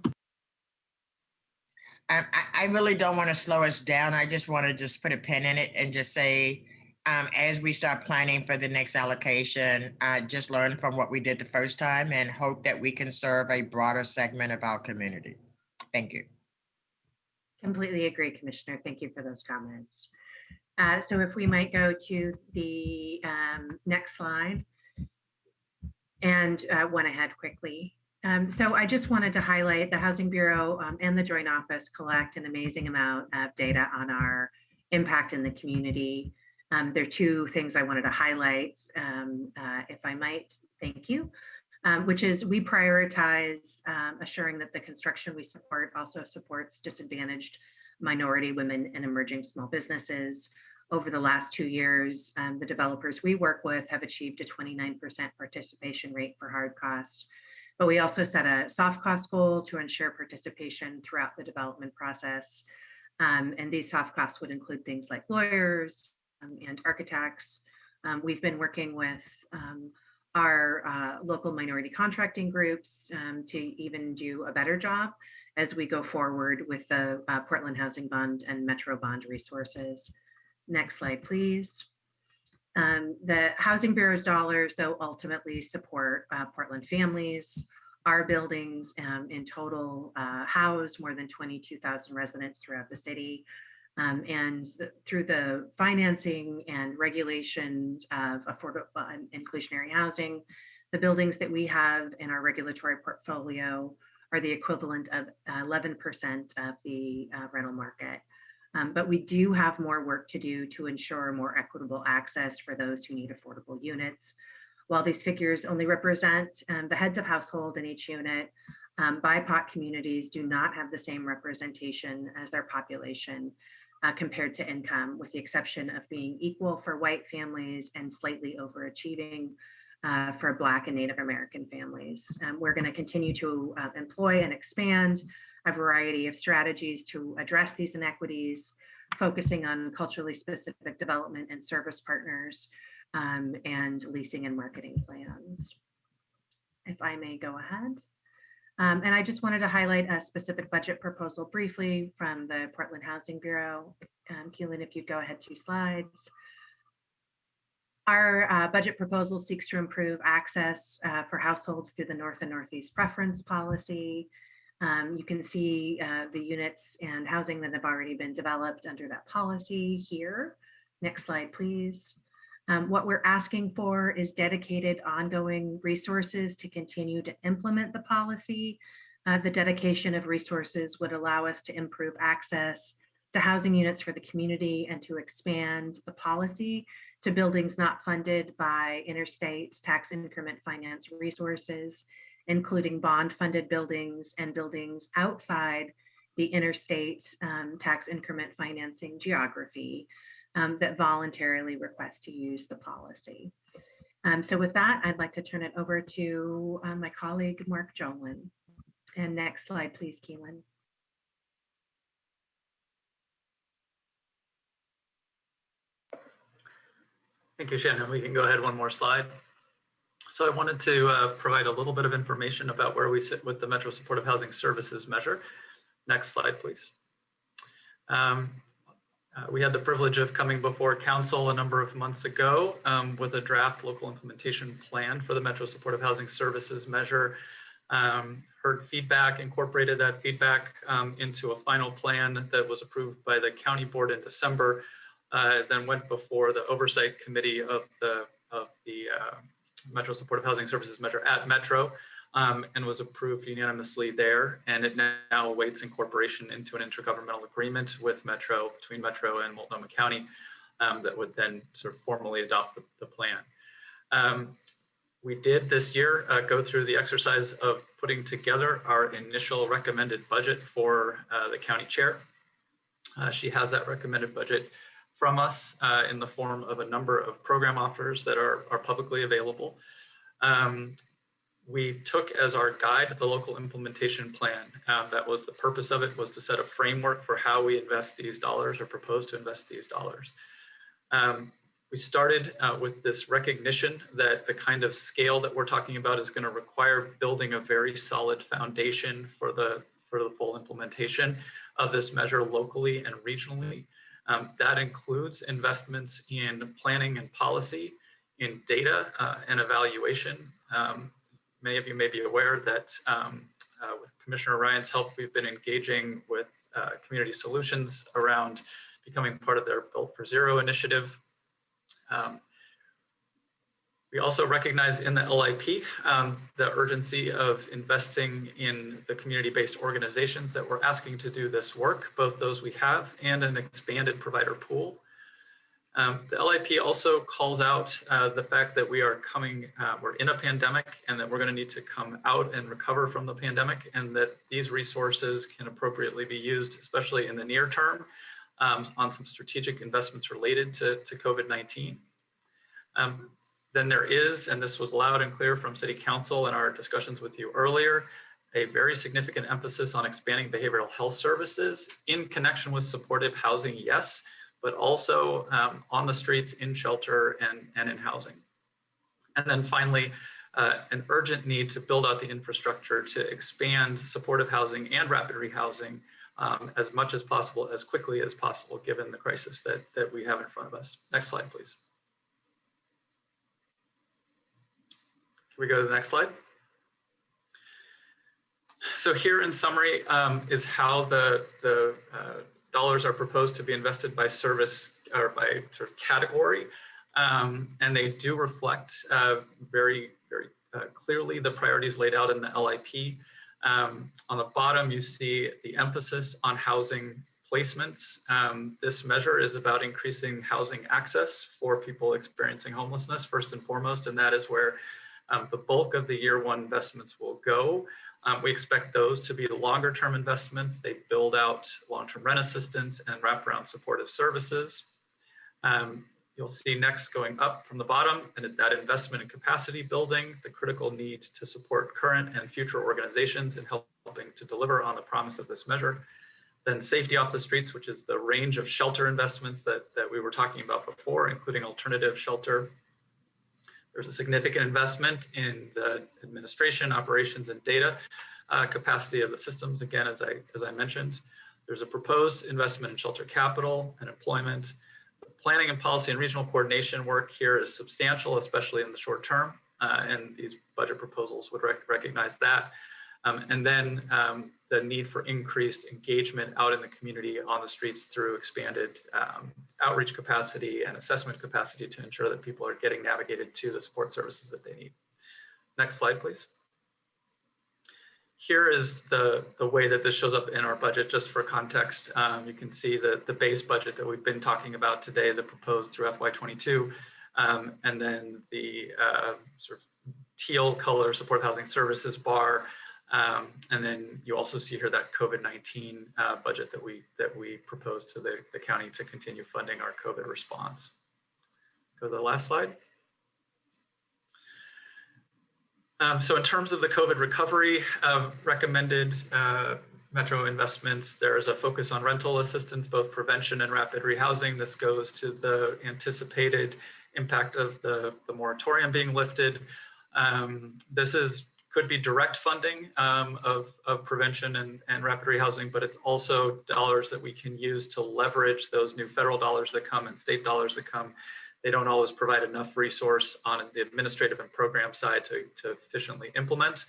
Speaker 5: I really don't want to slow us down. I just want to just put a pin in it and just say, as we start planning for the next allocation, just learn from what we did the first time and hope that we can serve a broader segment of our community. Thank you.
Speaker 6: Completely agree, Commissioner. Thank you for those comments. So if we might go to the next slide and one ahead quickly. So I just wanted to highlight the Housing Bureau and the Joint Office collect an amazing amount of data on our impact in the community. There are two things I wanted to highlight, if I might, thank you, which is we prioritize assuring that the construction we support also supports disadvantaged minority, women, and emerging small businesses. Over the last 2 years, the developers we work with have achieved a 29% participation rate for hard cost. But we also set a soft cost goal to ensure participation throughout the development process. And these soft costs would include things like lawyers and architects, We've been working with our local minority contracting groups to even do a better job as we go forward with the Portland Housing Bond and Metro Bond resources. Next slide, please. The Housing Bureau's dollars, though, ultimately support Portland families. Our buildings in total house more than 22,000 residents throughout the city. And through the financing and regulations of affordable and inclusionary housing, the buildings that we have in our regulatory portfolio are the equivalent of 11% of the rental market. But we do have more work to do to ensure more equitable access for those who need affordable units. While these figures only represent the heads of household in each unit, BIPOC communities do not have the same representation as their population compared to income, with the exception of being equal for white families and slightly overachieving for Black and Native American families. We're going to continue to employ and expand a variety of strategies to address these inequities, focusing on culturally specific development and service partners, and leasing and marketing plans. If I may go ahead. And I just wanted to highlight a specific budget proposal briefly from the Portland Housing Bureau. Keelan, if you'd go ahead 2 slides. Our budget proposal seeks to improve access for households through the North and Northeast preference policy. You can see the units and housing that have already been developed under that policy here. Next slide, please. What we're asking for is dedicated ongoing resources to continue to implement the policy. The dedication of resources would allow us to improve access to housing units for the community and to expand the policy to buildings not funded by interstate tax increment finance resources, including bond-funded buildings and buildings outside the interstate tax increment financing geography that voluntarily request to use the policy. So with that, I'd like to turn it over to my colleague, Mark Jolin. And next slide, please, Keelan.
Speaker 4: Thank you, Shannon. We can go ahead 1 more slide. So I wanted to provide a little bit of information about where we sit with the Metro Supportive Housing Services measure. Next slide, please. We had the privilege of coming before council a number of months ago with a draft local implementation plan for the Metro Supportive Housing Services measure. Heard feedback, incorporated that feedback into a final plan that was approved by the county board in December, then went before the oversight committee of the Metro Supportive Housing Services measure at Metro, and was approved unanimously there. And it now awaits incorporation into an intergovernmental agreement with Metro, between Metro and Multnomah County, that would then sort of formally adopt the plan. We did this year go through the exercise of putting together our initial recommended budget for the county chair. She has that recommended budget from us in the form of a number of program offers that are publicly available. We took as our guide the local implementation plan. That was the purpose of it, was to set a framework for how we invest these dollars or propose to invest these dollars. We started with this recognition that the kind of scale that we're talking about is going to require building a very solid foundation for the full implementation of this measure locally and regionally. That includes investments in planning and policy, in data and evaluation. Many of you may be aware that with Commissioner Ryan's help, we've been engaging with Community Solutions around becoming part of their Built for Zero initiative. We also recognize in the LIP the urgency of investing in the community-based organizations that we're asking to do this work, both those we have and an expanded provider pool. The LIP also calls out the fact that we're in a pandemic and that we're going to need to come out and recover from the pandemic, and that these resources can appropriately be used, especially in the near term, on some strategic investments related to COVID-19. Then there is, and this was loud and clear from City Council in our discussions with you earlier, a very significant emphasis on expanding behavioral health services in connection with supportive housing, yes, but also on the streets, in shelter, and in housing. And then finally, an urgent need to build out the infrastructure to expand supportive housing and rapid rehousing as much as possible, as quickly as possible, given the crisis that we have in front of us. Next slide, please. Can we go to the next slide? So here in summary is how the dollars are proposed to be invested by service or by sort of category. And they do reflect very clearly the priorities laid out in the LIP. On the bottom, you see the emphasis on housing placements. This measure is about increasing housing access for people experiencing homelessness, first and foremost, and that is where the bulk of the year one investments will go. We expect those to be the longer term investments. They build out long-term rent assistance and wraparound supportive services. You'll see next going up from the bottom, and that investment in capacity building, the critical need to support current and future organizations in helping to deliver on the promise of this measure. Then safety off the streets, which is the range of shelter investments that we were talking about before, including alternative shelter. There's a significant investment in the administration, operations, and data capacity of the systems, again, as I mentioned. There's a proposed investment in shelter capital and employment. Planning and policy and regional coordination work here is substantial, especially in the short term, and these budget proposals would recognize that. And then the need for increased engagement out in the community on the streets through expanded outreach capacity and assessment capacity to ensure that people are getting navigated to the support services that they need. Next slide, please. Here is the way that this shows up in our budget, just for context. You can see the base budget that we've been talking about today, the proposed through FY22, and then the sort of teal color support housing services bar. And then you also see here that COVID-19 budget that we proposed to the county to continue funding our COVID response. Go to the last slide. So in terms of the COVID recovery recommended Metro investments, there is a focus on rental assistance, both prevention and rapid rehousing. This goes to the anticipated impact of the moratorium being lifted. This could be direct funding of prevention and rapid rehousing, but it's also dollars that we can use to leverage those new federal dollars that come and state dollars that come. They don't always provide enough resource on the administrative and program side to efficiently implement.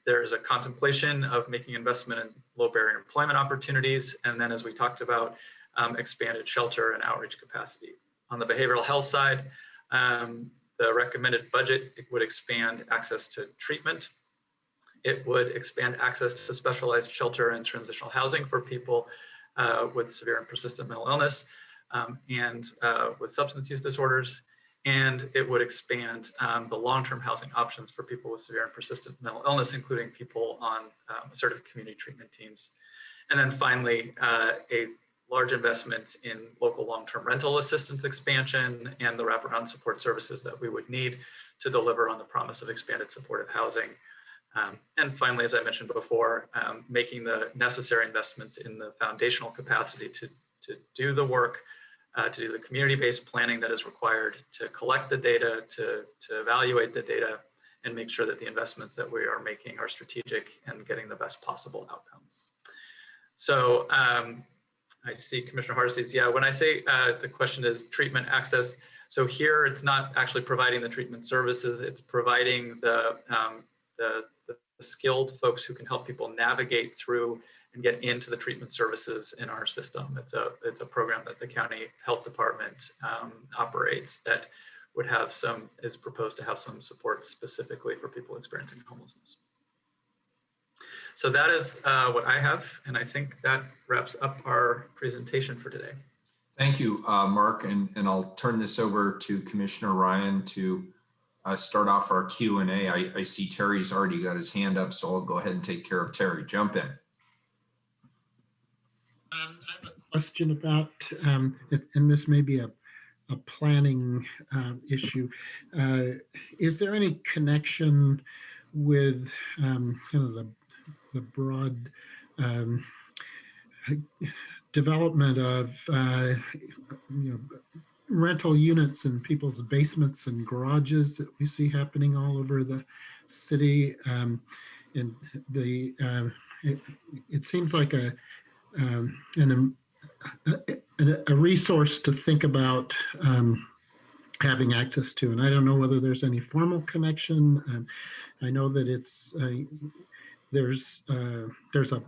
Speaker 4: There is a contemplation of making investment in low barrier employment opportunities, and then, as we talked about, expanded shelter and outreach capacity. On the behavioral health side, the recommended budget would expand access to treatment. It would expand access to specialized shelter and transitional housing for people with severe and persistent mental illness and with substance use disorders. And it would expand the long-term housing options for people with severe and persistent mental illness, including people on assertive community treatment teams. And then finally, a large investment in local long-term rental assistance expansion and the wraparound support services that we would need to deliver on the promise of expanded supportive housing. And finally, as I mentioned before, making the necessary investments in the foundational capacity to do the work, to do the community-based planning that is required to collect the data, to evaluate the data, and make sure that the investments that we are making are strategic and getting the best possible outcomes. So I see Commissioner Hardesty. Yeah, when I say the question is treatment access, so here it's not actually providing the treatment services, it's providing the skilled folks who can help people navigate through and get into the treatment services in our system. It's a program that the county health department operates that would have is proposed to have some support specifically for people experiencing homelessness. So that is what I have, and I think that wraps up our presentation for today.
Speaker 1: Thank you, Mark, and I'll turn this over to Commissioner Ryan to start off our Q&A. I see Terry's already got his hand up, so I'll go ahead and take care of Terry. Jump in.
Speaker 9: I have a question about, and this may be a planning issue. Is there any connection with kind of the broad development of rental units in people's basements and garages that we see happening all over the city. And it seems like a resource to think about having access to. And I don't know whether there's any formal connection. I know that there's a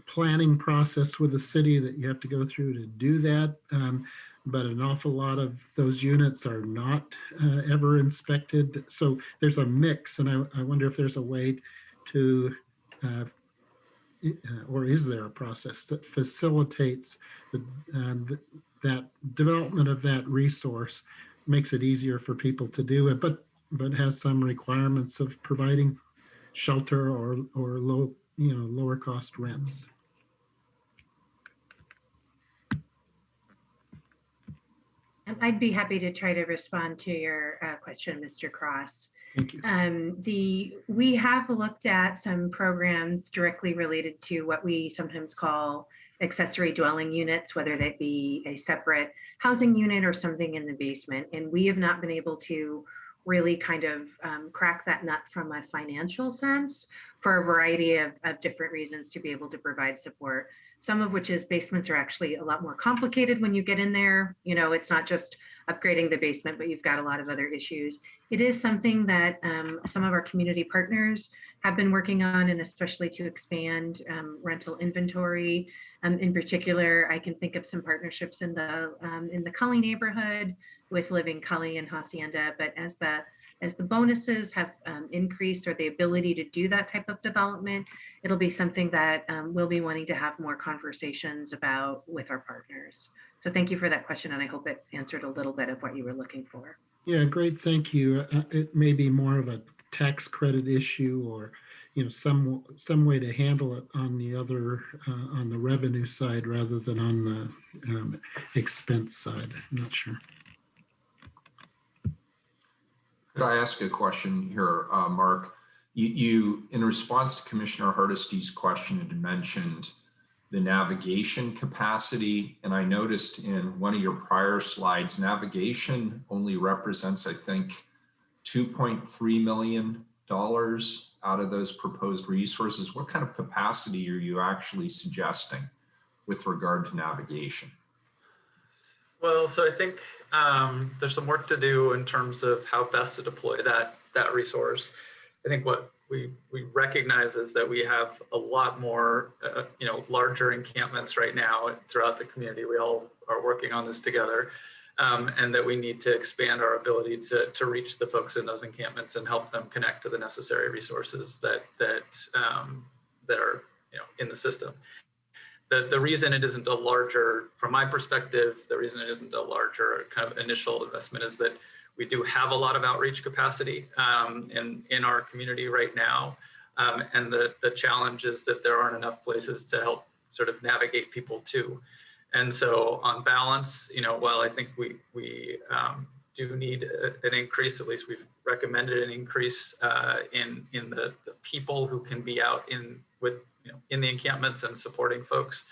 Speaker 9: planning process with the city that you have to go through to do that. But an awful lot of those units are not ever inspected. So there's a mix, and I wonder if there's a way to, or is there a process that facilitates that development of that resource, makes it easier for people to do it, but has some requirements of providing shelter or lower cost rents.
Speaker 6: I'd be happy to try to respond to your question, Mr. Cross.
Speaker 9: Thank you.
Speaker 6: We have looked at some programs directly related to what we sometimes call accessory dwelling units, whether that be a separate housing unit or something in the basement. And we have not been able to really kind of crack that nut from a financial sense for a variety of different reasons to be able to provide support. Some of which is basements are actually a lot more complicated when you get in there. It's not just upgrading the basement, but you've got a lot of other issues. It is something that some of our community partners have been working on, and especially to expand rental inventory. In particular, I can think of some partnerships in the Cully neighborhood with Living Cully and Hacienda, but as the bonuses have increased, or the ability to do that type of development, it'll be something that we'll be wanting to have more conversations about with our partners. So thank you for that question, and I hope it answered a little bit of what you were looking for.
Speaker 9: Yeah, great, thank you. It may be more of a tax credit issue, or some way to handle it on the other on the revenue side rather than on the expense side. I'm not sure.
Speaker 1: Could I ask a question here, Mark? You, in response to Commissioner Hardesty's question, had mentioned the navigation capacity, and I noticed in one of your prior slides, navigation only represents, I think, $2.3 million out of those proposed resources. What kind of capacity are you actually suggesting with regard to navigation?
Speaker 4: Well, so I think there's some work to do in terms of how best to deploy that resource. I think what we recognize is that we have a lot more, larger encampments right now throughout the community. We all are working on this together, and that we need to expand our ability to reach the folks in those encampments and help them connect to the necessary resources that are in the system. The reason it isn't a larger, from my perspective, the reason it isn't a larger kind of initial investment is that we do have a lot of outreach capacity in our community right now. And the challenge is that there aren't enough places to help sort of navigate people to. And so on balance, while I think we do need an increase, at least we've recommended an increase in the people who can be out in the encampments and supporting folks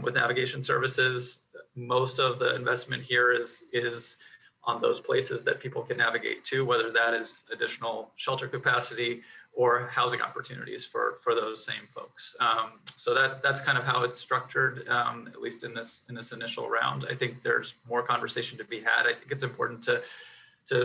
Speaker 4: with navigation services. Most of the investment here is on those places that people can navigate to, whether that is additional shelter capacity or housing opportunities for those same folks. So that's kind of how it's structured, at least in this initial round. I think there's more conversation to be had. I think it's important to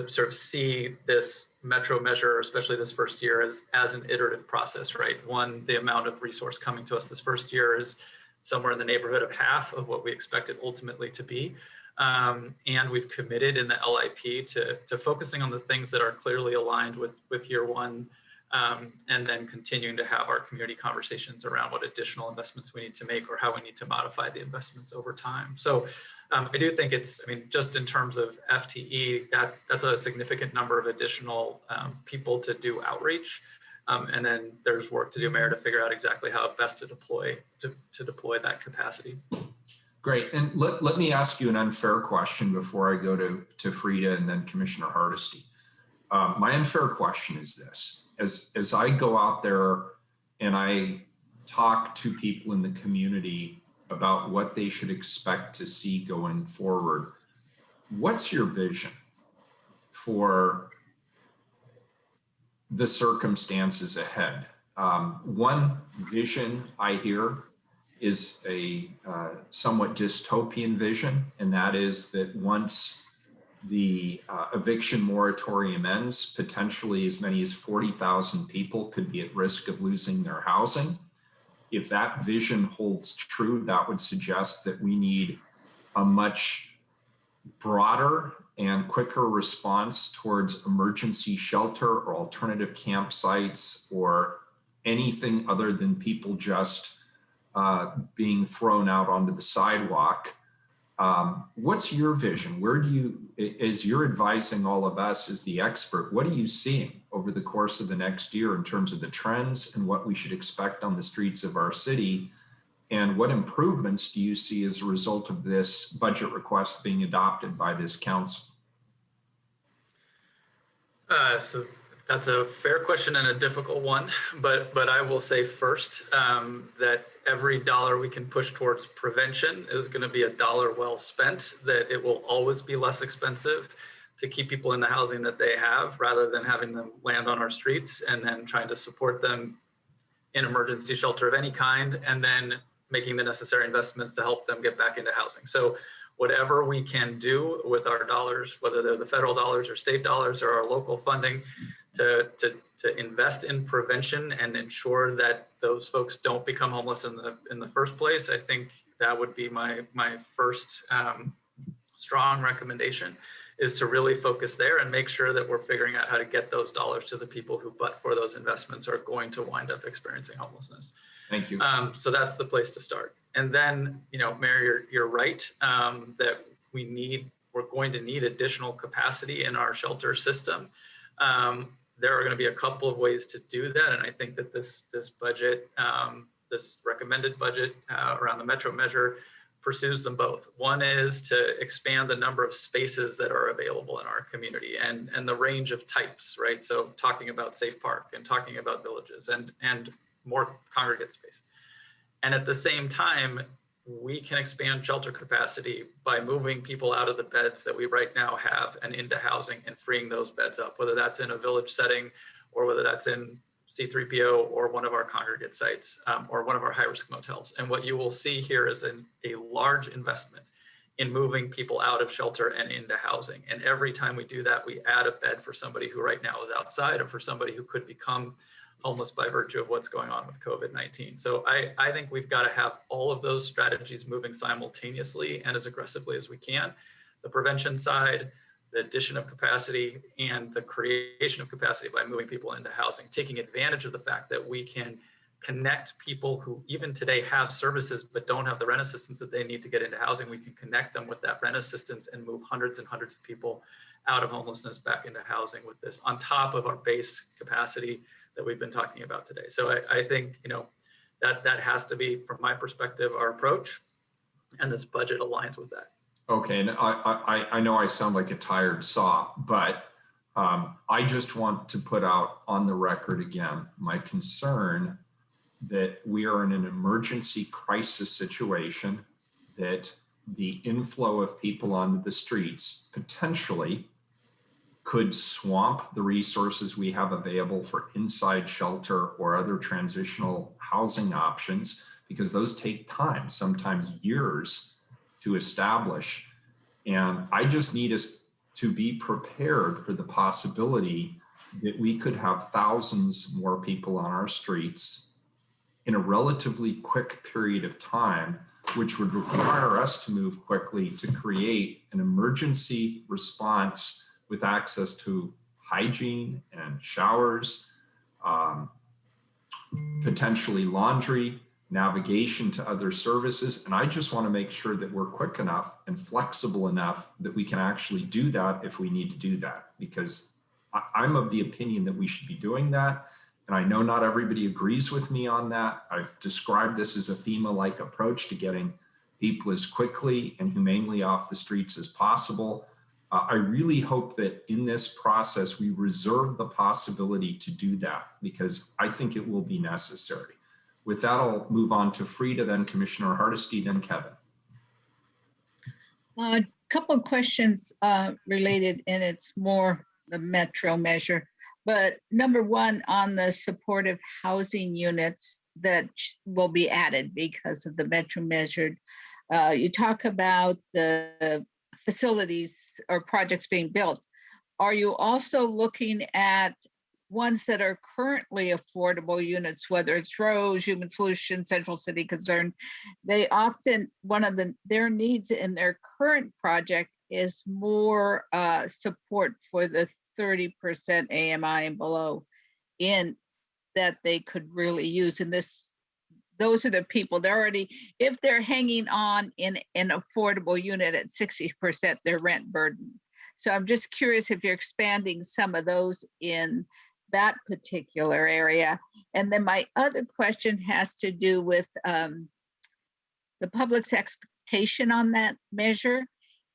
Speaker 4: sort of see this Metro measure, especially this first year, as an iterative process, right? One, the amount of resource coming to us this first year is somewhere in the neighborhood of half of what we expect it ultimately to be. And we've committed in the LIP to focusing on the things that are clearly aligned with year one, and then continuing to have our community conversations around what additional investments we need to make or how we need to modify the investments over time. So I do think just in terms of FTE, that's a significant number of additional people to do outreach. And then there's work to do, Mayor, to figure out exactly how best to deploy that capacity.
Speaker 1: Great. And let me ask you an unfair question before I go to Frida and then Commissioner Hardesty. My unfair question is this. As I go out there and I talk to people in the community about what they should expect to see going forward, what's your vision for the circumstances ahead? One vision I hear is a somewhat dystopian vision, and that is that once the eviction moratorium ends, potentially as many as 40,000 people could be at risk of losing their housing. If that vision holds true, that would suggest that we need a much broader and quicker response towards emergency shelter or alternative campsites or anything other than people just being thrown out onto the sidewalk. What's your vision? Where do you, as you're advising all of us as the expert, what are you seeing over the course of the next year in terms of the trends and what we should expect on the streets of our city? And what improvements do you see as a result of this budget request being adopted by this council?
Speaker 4: So that's a fair question and a difficult one, but I will say first that every dollar we can push towards prevention is going to be a dollar well spent, that it will always be less expensive to keep people in the housing that they have rather than having them land on our streets and then trying to support them in emergency shelter of any kind and then making the necessary investments to help them get back into housing. So whatever we can do with our dollars, whether they're the federal dollars or state dollars or our local funding, to invest in prevention and ensure that those folks don't become homeless in the first place, I think that would be my first strong recommendation, is to really focus there and make sure that we're figuring out how to get those dollars to the people who, but for those investments, are going to wind up experiencing homelessness.
Speaker 1: Thank you.
Speaker 4: So that's the place to start. And then, Mary, you're right that we're going to need additional capacity in our shelter system. There are going to be a couple of ways to do that, and I think that this budget, this recommended budget around the Metro measure, pursues them both. One is to expand the number of spaces that are available in our community and the range of types, right? So talking about Safe Park and talking about villages and more congregate space. And at the same time, we can expand shelter capacity by moving people out of the beds that we right now have and into housing and freeing those beds up, whether that's in a village setting or whether that's in C3PO or one of our congregate sites or one of our high-risk motels. And what you will see here is a large investment in moving people out of shelter and into housing. And every time we do that, we add a bed for somebody who right now is outside or for somebody who could become homeless by virtue of what's going on with COVID-19. So I think we've got to have all of those strategies moving simultaneously and as aggressively as we can. The prevention side, the addition of capacity, and the creation of capacity by moving people into housing, taking advantage of the fact that we can connect people who even today have services but don't have the rent assistance that they need to get into housing. We can connect them with that rent assistance and move hundreds and hundreds of people out of homelessness back into housing with this on top of our base capacity that we've been talking about today. So I think, that has to be, from my perspective, our approach, and this budget aligns with that.
Speaker 1: Okay, and I know I sound like a tired saw, but I just want to put out on the record again my concern that we are in an emergency crisis situation, that the inflow of people onto the streets potentially could swamp the resources we have available for inside shelter or other transitional housing options, because those take time, sometimes years to establish. And I just need us to be prepared for the possibility that we could have thousands more people on our streets in a relatively quick period of time, which would require us to move quickly to create an emergency response with access to hygiene and showers, potentially laundry, navigation to other services. And I just want to make sure that we're quick enough and flexible enough that we can actually do that if we need to do that, because I'm of the opinion that we should be doing that. And I know not everybody agrees with me on that. I've described this as a FEMA-like approach to getting people as quickly and humanely off the streets as possible. I really hope that in this process, we reserve the possibility to do that, because I think it will be necessary. With that, I'll move on to Frida, then Commissioner Hardesty, then Kevin.
Speaker 7: A couple of questions related, and it's more the metro measure. But number one, on the supportive housing units that will be added because of the metro measured, you talk about the facilities or projects being built. Are you also looking at ones that are currently affordable units, whether it's Rose, Human Solutions, Central City Concern? They often, one of their needs in their current project is more support for the 30% AMI and below in that they could really use. And those are the people, they're already, if they're hanging on in an affordable unit at 60% their rent burden. So I'm just curious if you're expanding some of those in that particular area. And then my other question has to do with the public's expectation on that measure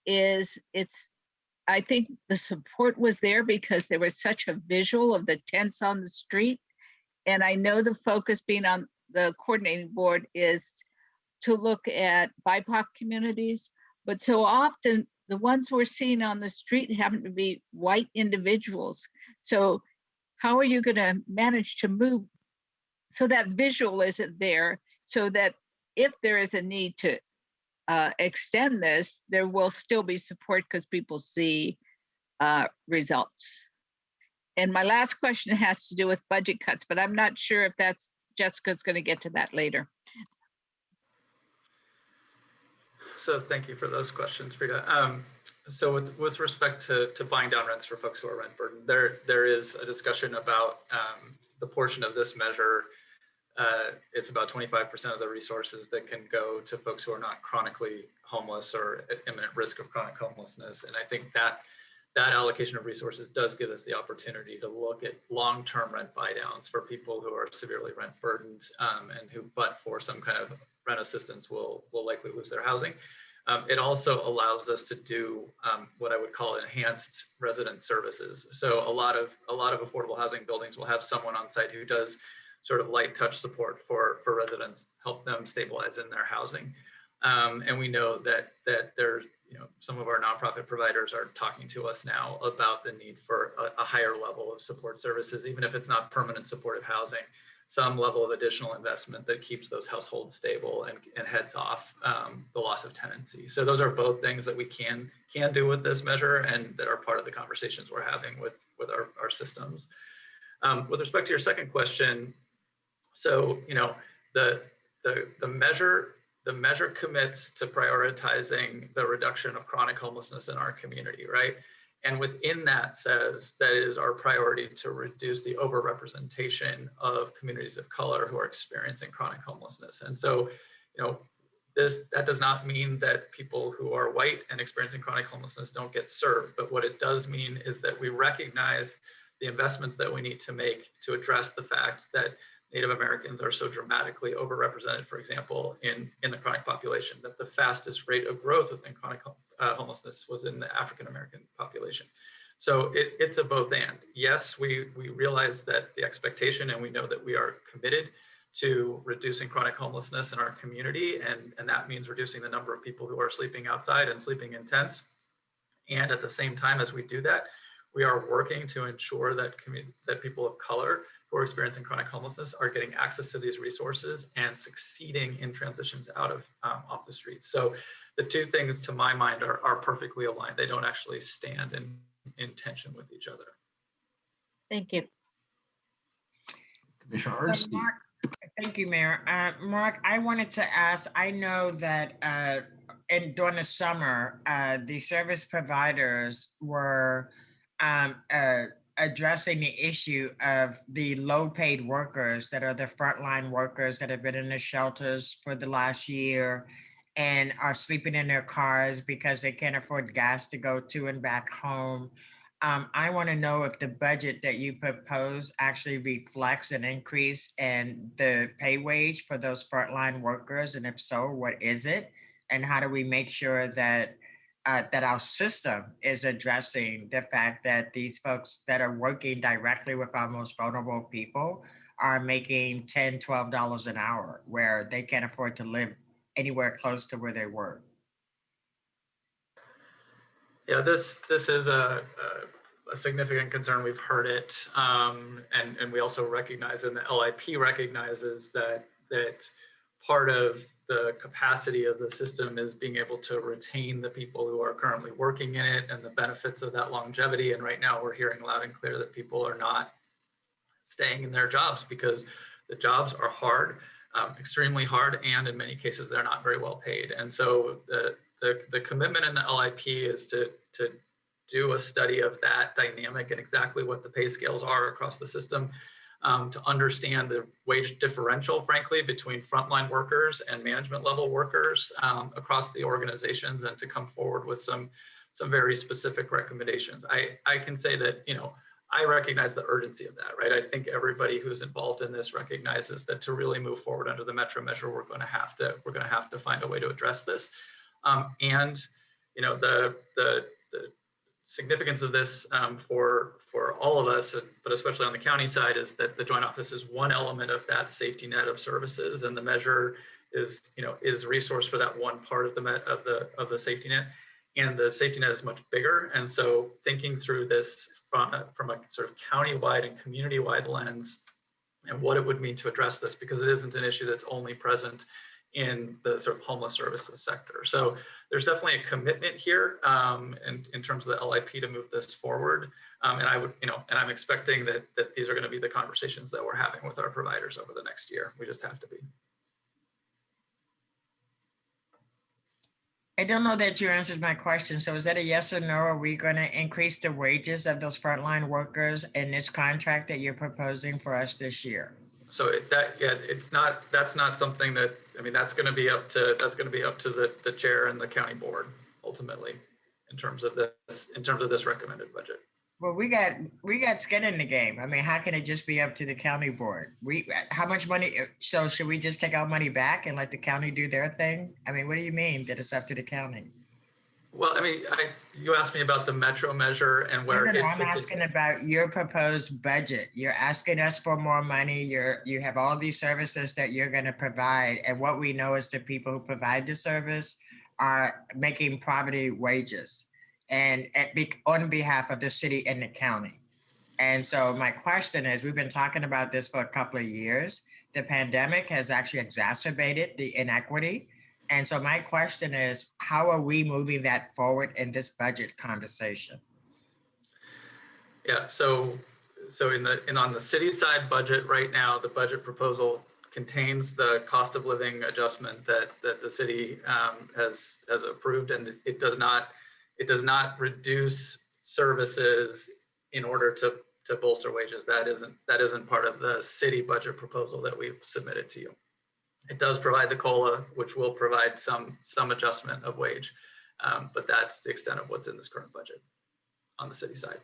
Speaker 7: is I think the support was there because there was such a visual of the tents on the street. And I know the focus being on the coordinating board is to look at BIPOC communities, but so often the ones we're seeing on the street happen to be white individuals. So how are you going to manage to move so that visual isn't there, so that if there is a need to extend this, there will still be support because people see results? And my last question has to do with budget cuts, but I'm not sure if that's Jessica's going to get to that later.
Speaker 4: So thank you for those questions, Frida. So with respect to buying down rents for folks who are rent burdened, there is a discussion about the portion of this measure. It's about 25% of the resources that can go to folks who are not chronically homeless or at imminent risk of chronic homelessness. And I think that allocation of resources does give us the opportunity to look at long-term rent buy downs for people who are severely rent burdened and who, but for some kind of rent assistance, will likely lose their housing. It also allows us to do what I would call enhanced resident services. So a lot of affordable housing buildings will have someone on site who does sort of light touch support for residents, help them stabilize in their housing. And we know that there's, some of our nonprofit providers are talking to us now about the need for a higher level of support services, even if it's not permanent supportive housing, some level of additional investment that keeps those households stable and heads off the loss of tenancy. So those are both things that we can do with this measure and that are part of the conversations we're having with our systems. With respect to your second question, so the measure commits to prioritizing the reduction of chronic homelessness in our community, right? And within that says that it is our priority to reduce the overrepresentation of communities of color who are experiencing chronic homelessness. And so, that does not mean that people who are white and experiencing chronic homelessness don't get served. But what it does mean is that we recognize the investments that we need to make to address the fact that Native Americans are so dramatically overrepresented, for example, in the chronic population, that the fastest rate of growth within chronic homelessness was in the African American population. So it's a both and. Yes, we realize that the expectation, and we know that we are committed to reducing chronic homelessness in our community, and that means reducing the number of people who are sleeping outside and sleeping in tents. And at the same time as we do that, we are working to ensure that people of color who are experiencing chronic homelessness are getting access to these resources and succeeding in transitions out of off the streets. So the two things, to my mind, are perfectly aligned. They don't actually stand in tension with each other.
Speaker 7: Thank you.
Speaker 1: Commissioner Hardesty.
Speaker 5: Mark, thank you, Mayor. Mark, I wanted to ask, I know that during the summer, the service providers were addressing the issue of the low-paid workers that are the frontline workers that have been in the shelters for the last year and are sleeping in their cars because they can't afford gas to go to and back home. I want to know if the budget that you propose actually reflects an increase in the pay wage for those frontline workers, and if so, what is it? And how do we make sure that that our system is addressing the fact that these folks that are working directly with our most vulnerable people are making $10, $12 an hour, where they can't afford to live anywhere close to where they work.
Speaker 4: Yeah, this is a significant concern. We've heard it, and we also recognize, and the LIP recognizes that part of the capacity of the system is being able to retain the people who are currently working in it and the benefits of that longevity. And right now, we're hearing loud and clear that people are not staying in their jobs because the jobs are hard, extremely hard, and in many cases, they're not very well paid. And so the commitment in the LIP is to do a study of that dynamic and exactly what the pay scales are across the system, to understand the wage differential, frankly, between frontline workers and management level workers across the organizations, and to come forward with some very specific recommendations. I can say that, I recognize the urgency of that, right? I think everybody who's involved in this recognizes that to really move forward under the Metro measure, we're going to have to find a way to address this. And the significance of this for all of us, but especially on the county side, is that the Joint Office is one element of that safety net of services, and the measure is resource for that one part of the safety net, and the safety net is much bigger. And so thinking through this from a sort of county-wide and community-wide lens, and what it would mean to address this, because it isn't an issue that's only present in the sort of homeless services sector. So there's definitely a commitment here in terms of the LIP to move this forward. And I'm expecting that these are going to be the conversations that we're having with our providers over the next year. We just have to be.
Speaker 5: I don't know that you answered my question. So is that a yes or no? Are we going to increase the wages of those frontline workers in this contract that you're proposing for us this year?
Speaker 4: So that's not something that, that's going to be up to the chair and the county board ultimately in terms of this recommended budget.
Speaker 5: Well, we got skin in the game. How can it just be up to the county board? How much money? So should we just take our money back and let the county do their thing? What do you mean that it's up to the county?
Speaker 4: Well, you asked me about the Metro measure and where
Speaker 5: I'm asking about your proposed budget. You're asking us for more money. You have all these services that you're going to provide, and what we know is the people who provide the service are making poverty wages, and on behalf of the city and the county. And so my question is, we've been talking about this for a couple of years. The pandemic has actually exacerbated the inequity. And so my question is, how are we moving that forward in this budget conversation?
Speaker 4: Yeah, so on the city side budget right now, the budget proposal contains the cost of living adjustment that the city has approved, and it does not reduce services in order to bolster wages. That isn't part of the city budget proposal that we've submitted to you. It does provide the COLA, which will provide some adjustment of wage, but that's the extent of what's in this current budget on the city side.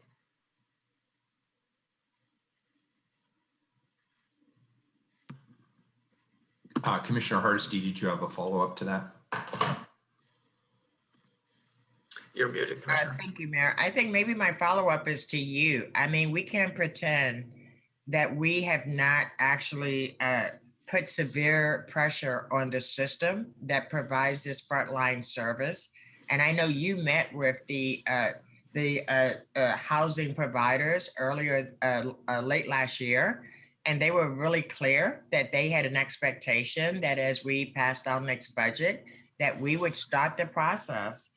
Speaker 1: Commissioner Hardesty, did you have a follow-up to that?
Speaker 4: You're muted, Commissioner.
Speaker 5: Thank you, Mayor. I think maybe my follow-up is to you. We can't pretend that we have not actually put severe pressure on the system that provides this frontline service. And I know you met with the housing providers earlier, late last year, and they were really clear that they had an expectation that as we passed our next budget, that we would start the process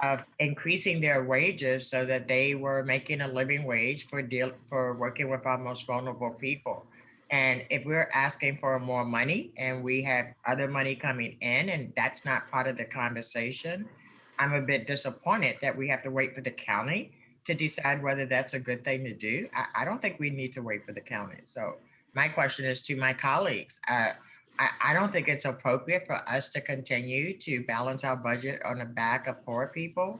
Speaker 5: of increasing their wages so that they were making a living wage for working with our most vulnerable people. And if we're asking for more money and we have other money coming in and that's not part of the conversation, I'm a bit disappointed that we have to wait for the county to decide whether that's a good thing to do. I don't think we need to wait for the county. So my question is to my colleagues. I don't think it's appropriate for us to continue to balance our budget on the back of poor people.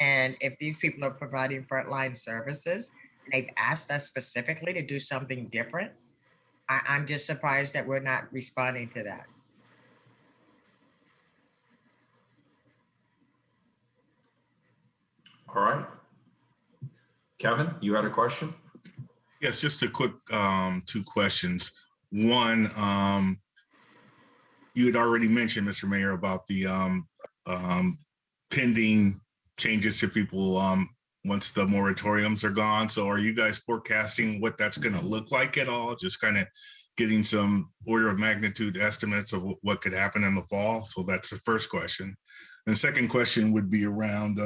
Speaker 5: And if these people are providing frontline services, they've asked us specifically to do something different, I'm just surprised that we're not responding to that.
Speaker 1: All right. Kevin, you had a question?
Speaker 10: Yes, just a quick 2 questions. One, you had already mentioned, Mr. Mayor, about the pending changes to people once the moratoriums are gone. So are you guys forecasting what that's going to look like at all? Just kind of getting some order of magnitude estimates of what could happen in the fall? So that's the first question. And the second question would be around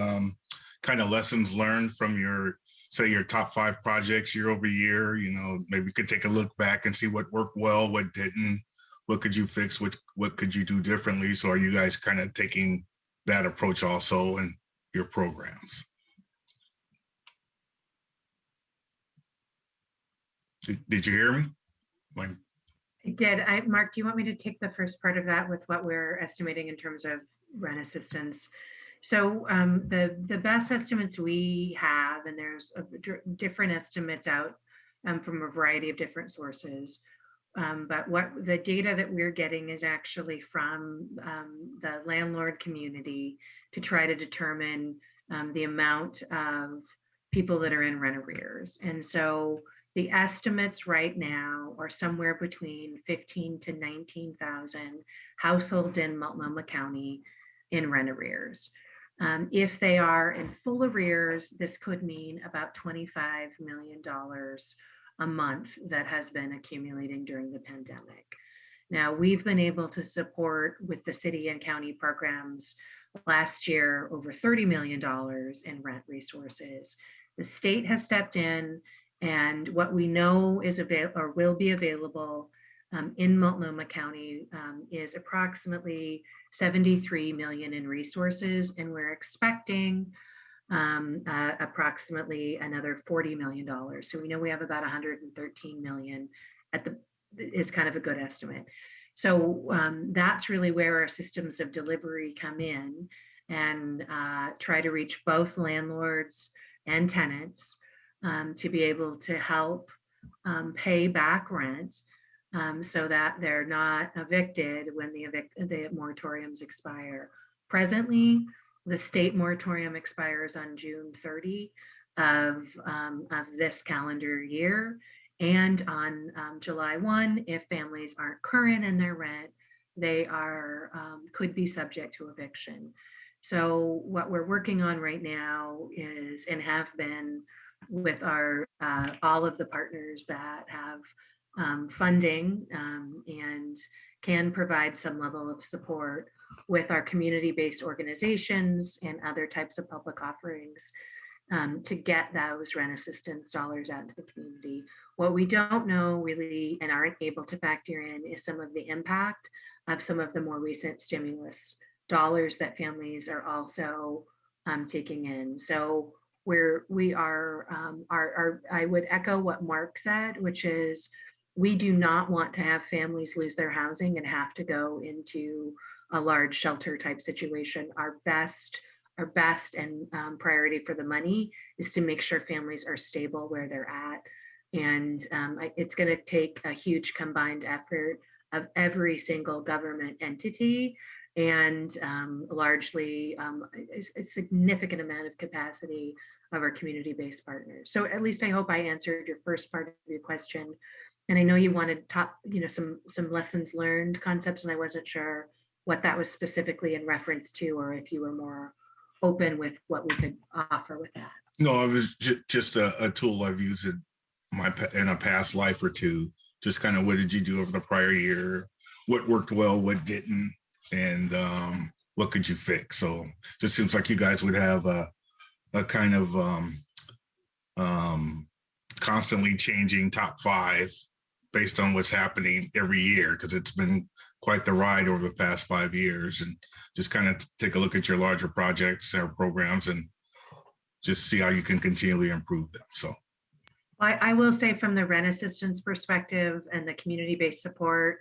Speaker 10: kind of lessons learned from your, say, your top 5 projects year over year. You know, maybe you could take a look back and see what worked well, what didn't, what could you fix, what could you do differently? So are you guys kind of taking that approach also in your programs? Did you hear me?
Speaker 6: I did. Mark, do you want me to take the first part of that with what we're estimating in terms of rent assistance? So the best estimates we have, and there's different estimates out from a variety of different sources, but what the data that we're getting is actually from the landlord community to try to determine the amount of people that are in rent arrears. And so the estimates right now are somewhere between 15 to 19,000 households in Multnomah County in rent arrears. If they are in full arrears, this could mean about $25 million a month that has been accumulating during the pandemic. Now, we've been able to support with the city and county programs last year over $30 million in rent resources. The state has stepped in, and what we know is available or will be available in Multnomah County is approximately 73 million in resources, and we're expecting approximately another $40 million. So we know we have about 113 million is kind of a good estimate. So that's really where our systems of delivery come in and try to reach both landlords and tenants to be able to help pay back rent so that they're not evicted when the moratoriums expire. Presently, the state moratorium expires on June 30 of this calendar year. And on July 1, if families aren't current in their rent, they are could be subject to eviction. So what we're working on right now is, and have been with our all of the partners that have funding and can provide some level of support with our community-based organizations and other types of public offerings to get those rent assistance dollars out into the community. What we don't know really and aren't able to factor in is some of the impact of some of the more recent stimulus dollars that families are also taking in. So we are I would echo what Mark said, which is we do not want to have families lose their housing and have to go into a large shelter type situation. Our best and priority for the money is to make sure families are stable where they're at. And it's going to take a huge combined effort of every single government entity and largely a significant amount of capacity of our community-based partners. So at least I hope I answered your first part of your question. And I know you wanted some lessons learned concepts, and I wasn't sure what that was specifically in reference to, or if you were more open with what we could offer with that.
Speaker 10: No, it was just a tool I've used in a past life or two. Just kind of what did you do over the prior year? What worked well, what didn't, and what could you fix? So just seems like you guys would have a kind of constantly changing top 5 based on what's happening every year, because it's been quite the ride over the past 5 years. And just kind of take a look at your larger projects or programs and just see how you can continually improve them. So
Speaker 6: I will say from the rent assistance perspective and the community-based support,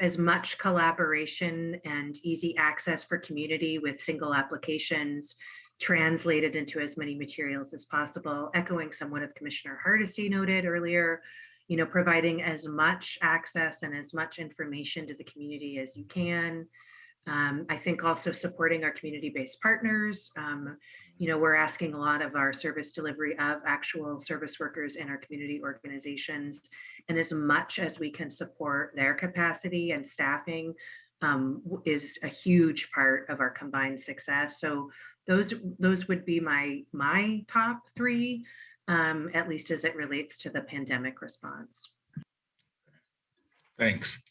Speaker 6: as much collaboration and easy access for community with single applications translated into as many materials as possible, echoing somewhat of Commissioner Hardesty noted earlier, providing as much access and as much information to the community as you can. I think also supporting our community-based partners We're asking a lot of our service delivery of actual service workers in our community organizations. And as much as we can support their capacity and staffing is a huge part of our combined success. So those would be my top three, at least as it relates to the pandemic response.
Speaker 10: Thanks.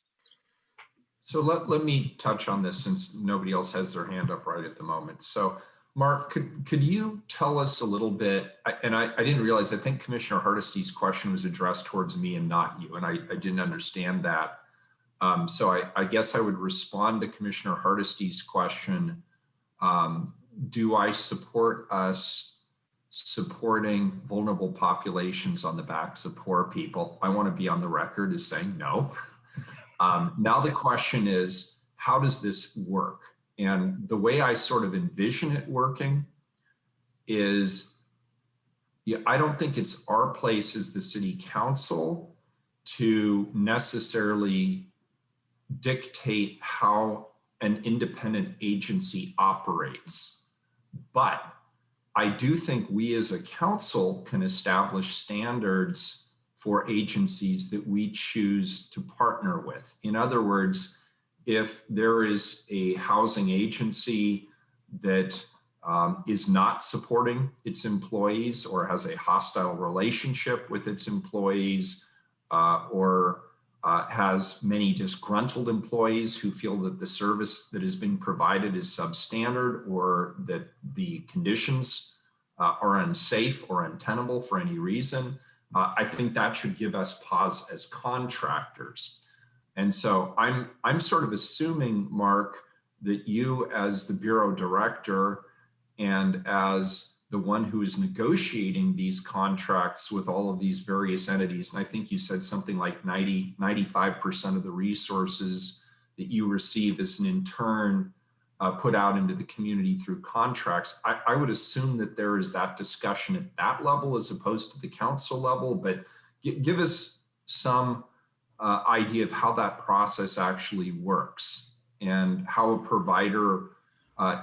Speaker 1: So let me touch on this since nobody else has their hand up right at the moment. So Mark, could you tell us a little bit, and I didn't realize, I think Commissioner Hardesty's question was addressed towards me and not you, and I didn't understand that. So I guess I would respond to Commissioner Hardesty's question. Do I support us supporting vulnerable populations on the backs of poor people? I want to be on the record as saying no. Now the question is, how does this work? And the way I sort of envision it working is, I don't think it's our place as the city council to necessarily dictate how an independent agency operates. But I do think we as a council can establish standards for agencies that we choose to partner with. In other words, if there is a housing agency that is not supporting its employees or has a hostile relationship with its employees or has many disgruntled employees who feel that the service that is being provided is substandard or that the conditions are unsafe or untenable for any reason, I think that should give us pause as contractors. And so I'm sort of assuming, Mark, that you as the Bureau Director and as the one who is negotiating these contracts with all of these various entities, and I think you said something like 95% of the resources that you receive is in turn put out into the community through contracts. I would assume that there is that discussion at that level as opposed to the council level, but give us some idea of how that process actually works and how a provider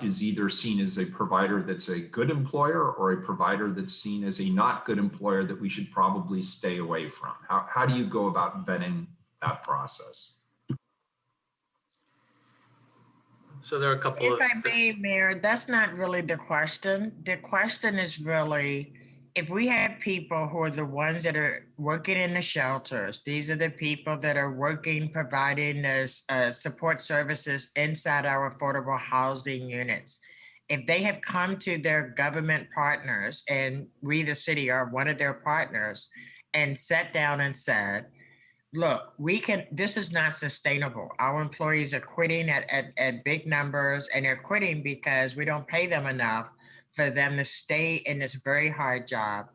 Speaker 1: is either seen as a provider that's a good employer or a provider that's seen as a not good employer that we should probably stay away from. How do you go about vetting that process?
Speaker 4: So there are a couple
Speaker 5: If I may, Mayor, that's not really the question. The question is really, if we have people who are the ones that are working in the shelters, these are the people that are working, providing support services inside our affordable housing units. If they have come to their government partners, and we, the city, are one of their partners, and sat down and said, look, this is not sustainable. Our employees are quitting at big numbers, and they're quitting because we don't pay them enough for them to stay in this very hard job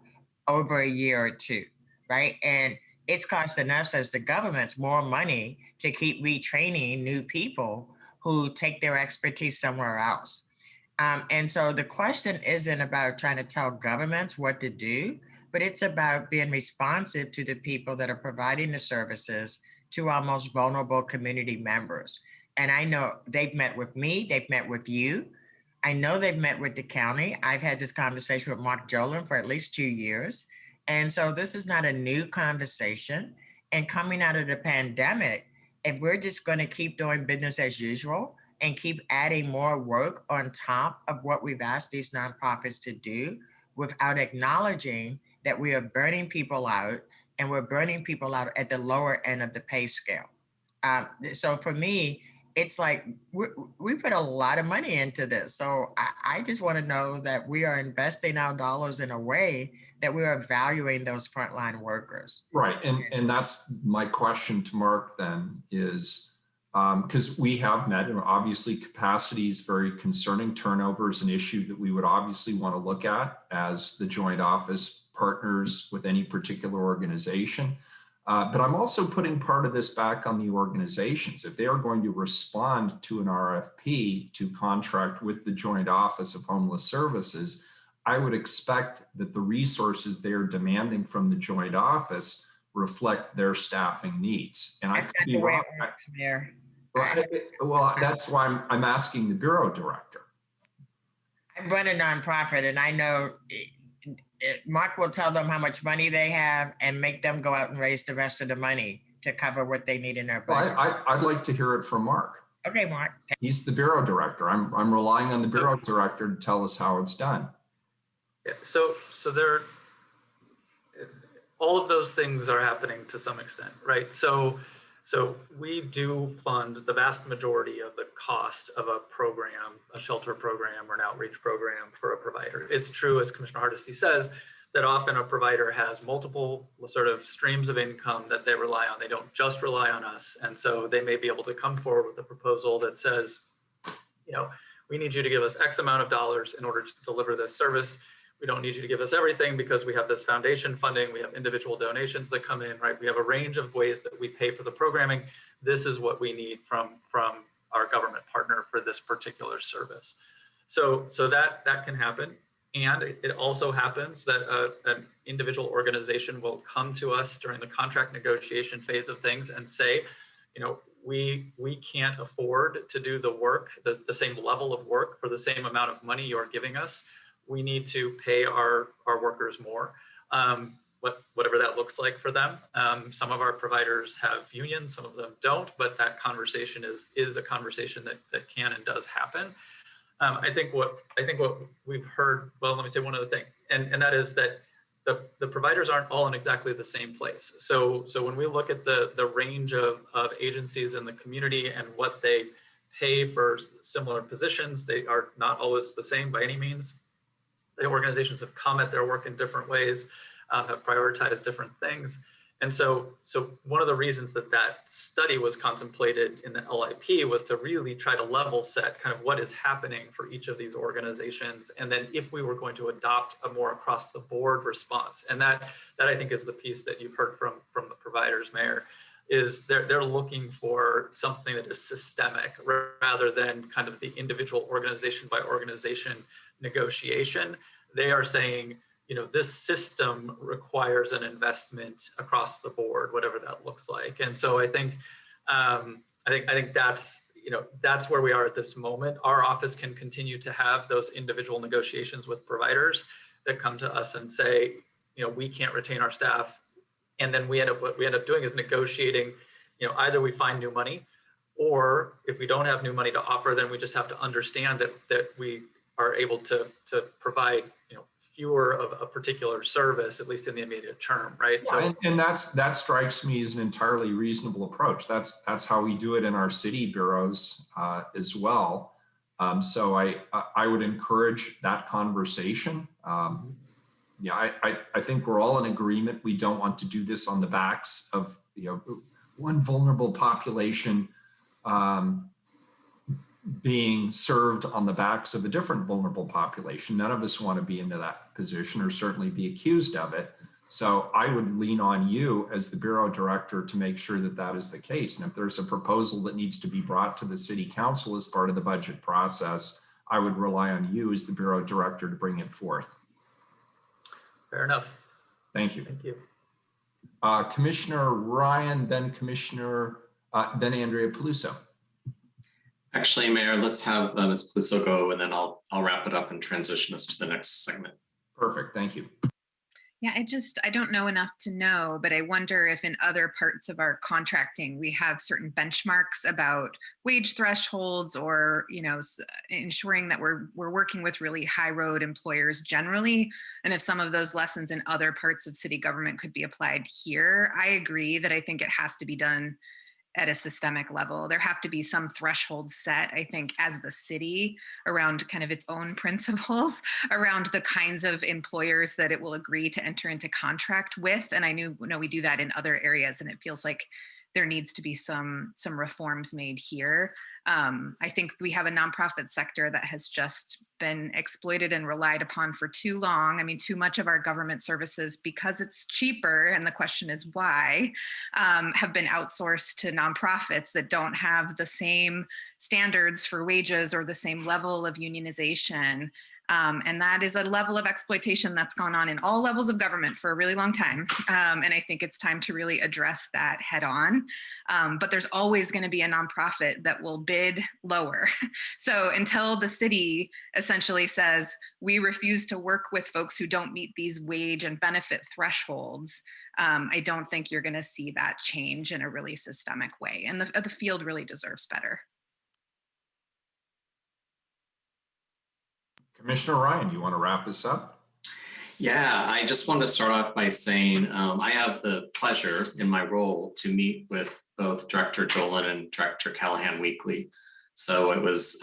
Speaker 5: over a year or two, right? And it's costing us as the governments more money to keep retraining new people who take their expertise somewhere else. And so the question isn't about trying to tell governments what to do, but it's about being responsive to the people that are providing the services to our most vulnerable community members. And I know they've met with me, they've met with you. I know they've met with the county. I've had this conversation with Mark Jolin for at least 2 years. And so this is not a new conversation. And coming out of the pandemic, if we're just going to keep doing business as usual and keep adding more work on top of what we've asked these nonprofits to do without acknowledging that we are burning people out, and we're burning people out at the lower end of the pay scale. So for me, it's like we put a lot of money into this. So I just want to know that we are investing our dollars in a way that we are valuing those frontline workers.
Speaker 1: Right. And that's my question to Mark then is, because we have met, and obviously capacity is very concerning. Turnover is an issue that we would obviously want to look at as the joint office partners with any particular organization. But I'm also putting part of this back on the organizations. If they are going to respond to an RFP to contract with the Joint Office of Homeless Services, I would expect that the resources they are demanding from the Joint Office reflect their staffing needs. And
Speaker 5: That's not the way it works, Mayor.
Speaker 1: Well, that's why I'm asking the Bureau Director.
Speaker 5: run a nonprofit, and I know Mark will tell them how much money they have and make them go out and raise the rest of the money to cover what they need in their budget.
Speaker 1: Well, I'd like to hear it from Mark.
Speaker 5: Okay, Mark.
Speaker 1: He's the bureau director. I'm relying on the bureau director to tell us how it's done.
Speaker 4: Yeah, so there, all of those things are happening to some extent, right? So we do fund the vast majority of the cost of a program, a shelter program or an outreach program for a provider. It's true, as Commissioner Hardesty says, that often a provider has multiple sort of streams of income that they rely on. They don't just rely on us. And so they may be able to come forward with a proposal that says, you know, we need you to give us X amount of dollars in order to deliver this service. We don't need you to give us everything because we have this foundation funding, we have individual donations that come in, right? We have a range of ways that we pay for the programming. This is what we need from our government partner for this particular service. So that can happen. And it also happens that an individual organization will come to us during the contract negotiation phase of things and say, you know, we can't afford to do the work, the same level of work for the same amount of money you're giving us. We need to pay our workers more, whatever that looks like for them. Some of our providers have unions, some of them don't, but that conversation is a conversation that can and does happen. I think what we've heard, well, let me say one other thing, and that is that the providers aren't all in exactly the same place. So when we look at the range of agencies in the community and what they pay for similar positions, they are not always the same by any means. The organizations have come at their work in different ways, have prioritized different things. And so one of the reasons that study was contemplated in the LIP was to really try to level set kind of what is happening for each of these organizations. And then if we were going to adopt a more across the board response, and that I think is the piece that you've heard from the providers, Mayor, is they're looking for something that is systemic rather than kind of the individual organization by organization negotiation. They are saying, you know, this system requires an investment across the board, whatever that looks like. And so I think that's, you know, that's where we are at this moment. Our office can continue to have those individual negotiations with providers that come to us and say, you know, we can't retain our staff. And then what we end up doing is negotiating, you know, either we find new money, or if we don't have new money to offer, then we just have to understand that we are able to provide, you know, fewer of a particular service, at least in the immediate term, right?
Speaker 1: Yeah, and that strikes me as an entirely reasonable approach. That's how we do it in our city bureaus as well. So I would encourage that conversation. Yeah, I think we're all in agreement. We don't want to do this on the backs of, you know, one vulnerable population being served on the backs of a different vulnerable population. None of us want to be into that position or certainly be accused of it. So I would lean on you as the bureau director to make sure that that is the case. And if there's a proposal that needs to be brought to the city council as part of the budget process, I would rely on you as the bureau director to bring it forth.
Speaker 4: Fair enough.
Speaker 1: Thank you.
Speaker 4: Thank you.
Speaker 1: Commissioner Ryan, then Andrea Peluso.
Speaker 2: Actually, Mayor, let's have Ms. Peluso go, and then I'll wrap it up and transition us to the next segment.
Speaker 1: Perfect. Thank you.
Speaker 11: Yeah, I don't know enough to know, but I wonder if in other parts of our contracting, we have certain benchmarks about wage thresholds or, you know, ensuring that we're working with really high road employers generally. And if some of those lessons in other parts of city government could be applied here. I agree that I think it has to be done at a systemic level. There have to be some thresholds set, I think, as the city around kind of its own principles around the kinds of employers that it will agree to enter into contract with. And I know we do that in other areas, and it feels like there needs to be some reforms made here. I think we have a nonprofit sector that has just been exploited and relied upon for too long. I mean, too much of our government services, because it's cheaper, and the question is why, have been outsourced to nonprofits that don't have the same standards for wages or the same level of unionization. And that is a level of exploitation that's gone on in all levels of government for a really long time. And I think it's time to really address that head on. But there's always going to be a nonprofit that will bid lower. So until the city essentially says, we refuse to work with folks who don't meet these wage and benefit thresholds, I don't think you're going to see that change in a really systemic way. And the field really deserves better.
Speaker 1: Commissioner Ryan, you want to wrap this up?
Speaker 2: Yeah, I just want to start off by saying I have the pleasure in my role to meet with both Director Dolan and Director Callahan weekly. So it was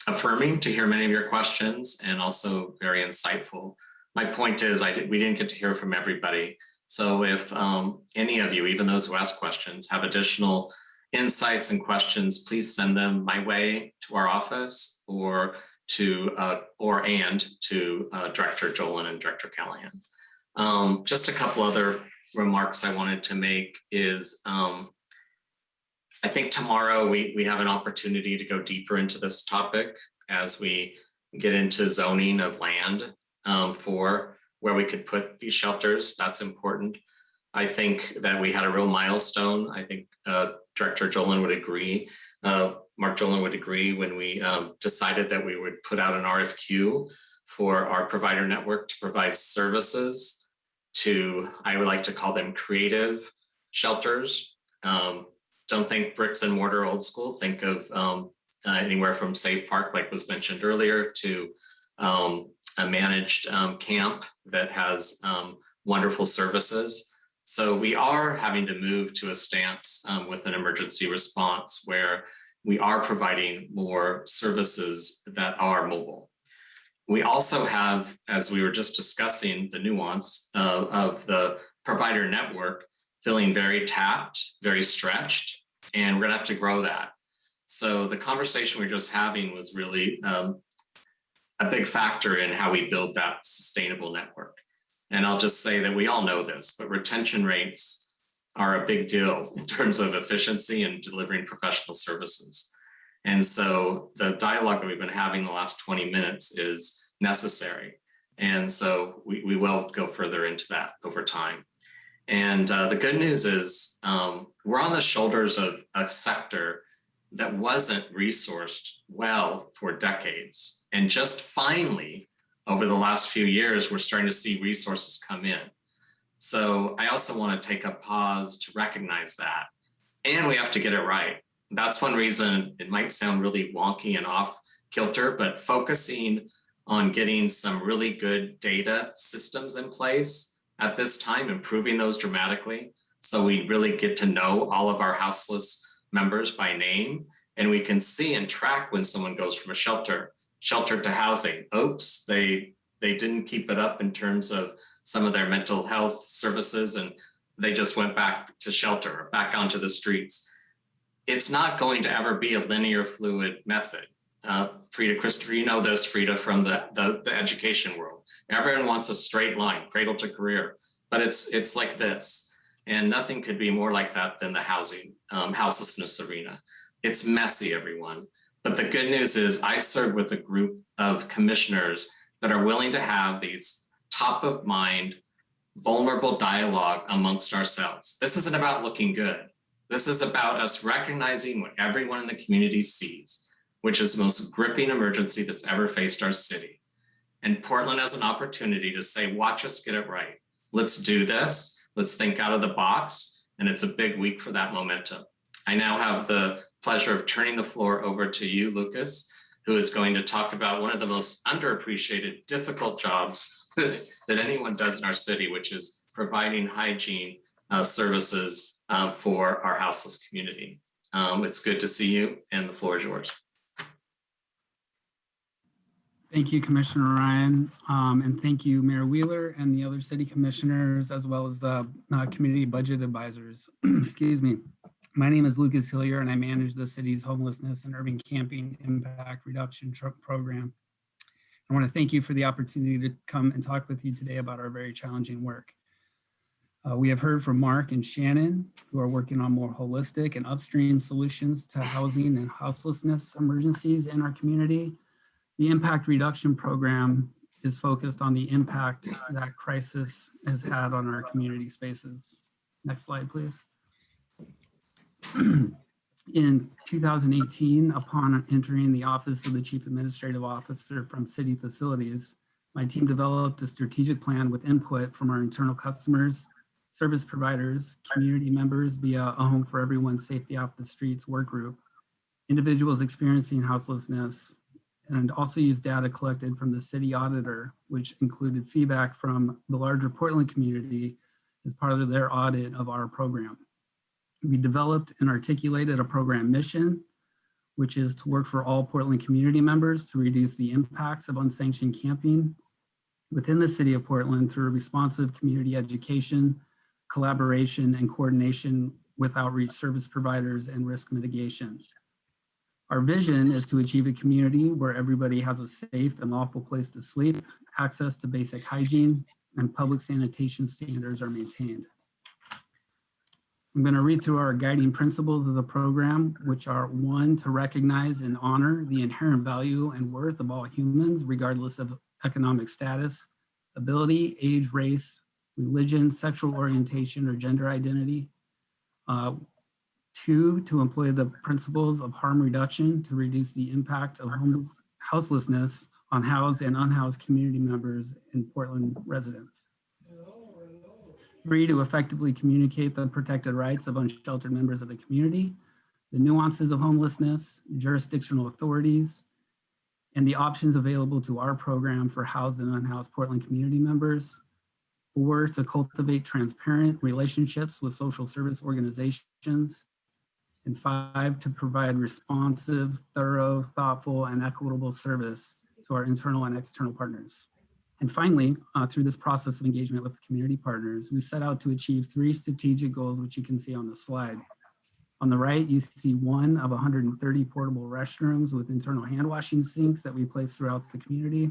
Speaker 2: affirming to hear many of your questions and also very insightful. My point is we didn't get to hear from everybody. So if any of you, even those who ask questions, have additional insights and questions, please send them my way to our office or to Director Dolan and Director Callahan. Just a couple other remarks I wanted to make is I think tomorrow we have an opportunity to go deeper into this topic as we get into zoning of land for where we could put these shelters. That's important. I think that we had a real milestone. I think Director Dolan would agree. Mark Dolan would agree when we decided that we would put out an RFQ for our provider network to provide services to, I would like to call them creative shelters. Don't think bricks and mortar old school, think of anywhere from Safe Park, like was mentioned earlier, to a managed camp that has wonderful services. So we are having to move to a stance with an emergency response where we are providing more services that are mobile. We also have, as we were just discussing, the nuance of the provider network feeling very tapped, very stretched, and we're gonna have to grow that. So the conversation we were just having was really a big factor in how we build that sustainable network. And I'll just say that we all know this, but retention rates are a big deal in terms of efficiency and delivering professional services. And so the dialogue that we've been having the last 20 minutes is necessary. And so we will go further into that over time. And the good news is we're on the shoulders of a sector that wasn't resourced well for decades. And just finally, over the last few years, we're starting to see resources come in. So I also want to take a pause to recognize that. And we have to get it right. That's one reason it might sound really wonky and off kilter, but focusing on getting some really good data systems in place at this time, improving those dramatically. So we really get to know all of our houseless members by name, and we can see and track when someone goes from a shelter to housing. Oops, they didn't keep it up in terms of some of their mental health services, and they just went back to shelter, back onto the streets. It's not going to ever be a linear fluid method. Frida, Christopher, you know this, Frida, from the education world. Everyone wants a straight line, cradle to career, but it's like this. And nothing could be more like that than the housing, houselessness arena. It's messy, everyone. But the good news is I serve with a group of commissioners that are willing to have these top of mind, vulnerable dialogue amongst ourselves. This isn't about looking good. This is about us recognizing what everyone in the community sees, which is the most gripping emergency that's ever faced our city. And Portland has an opportunity to say, watch us get it right. Let's do this. Let's think out of the box. And it's a big week for that momentum. I now have the pleasure of turning the floor over to you, Lucas, who is going to talk about one of the most underappreciated, difficult jobs that anyone does in our city, which is providing hygiene services for our houseless community. It's good to see you, and the floor is yours.
Speaker 12: Thank you, Commissioner Ryan, and thank you, Mayor Wheeler and the other city commissioners, as well as the community budget advisors. Excuse me. My name is Lucas Hillier, and I manage the city's homelessness and urban camping impact reduction program. I want to thank you for the opportunity to come and talk with you today about our very challenging work. We have heard from Mark and Shannon, who are working on more holistic and upstream solutions to housing and houselessness emergencies in our community. The impact reduction program is focused on the impact that crisis has had on our community spaces. Next slide, please. In 2018, upon entering the office of the Chief Administrative Officer from City Facilities, my team developed a strategic plan with input from our internal customers, service providers, community members via a Home for Everyone Safety Off the Streets work group, individuals experiencing houselessness, and also used data collected from the city auditor, which included feedback from the larger Portland community as part of their audit of our program. We developed and articulated a program mission, which is to work for all Portland community members to reduce the impacts of unsanctioned camping within the city of Portland through responsive community education, collaboration, and coordination with outreach service providers and risk mitigation. Our vision is to achieve a community where everybody has a safe and lawful place to sleep, access to basic hygiene, and public sanitation standards are maintained. I'm going to read through our guiding principles as a program, which are: 1, to recognize and honor the inherent value and worth of all humans, regardless of economic status, ability, age, race, religion, sexual orientation, or gender identity. 2, to employ the principles of harm reduction to reduce the impact of houselessness on housed and unhoused community members and Portland residents. 3, to effectively communicate the protected rights of unsheltered members of the community, the nuances of homelessness, jurisdictional authorities, and the options available to our program for housed and unhoused Portland community members. 4, to cultivate transparent relationships with social service organizations. And 5, to provide responsive, thorough, thoughtful, and equitable service to our internal and external partners. And finally, through this process of engagement with community partners, we set out to achieve 3 strategic goals, which you can see on the slide. On the right, you see one of 130 portable restrooms with internal hand washing sinks that we place throughout the community.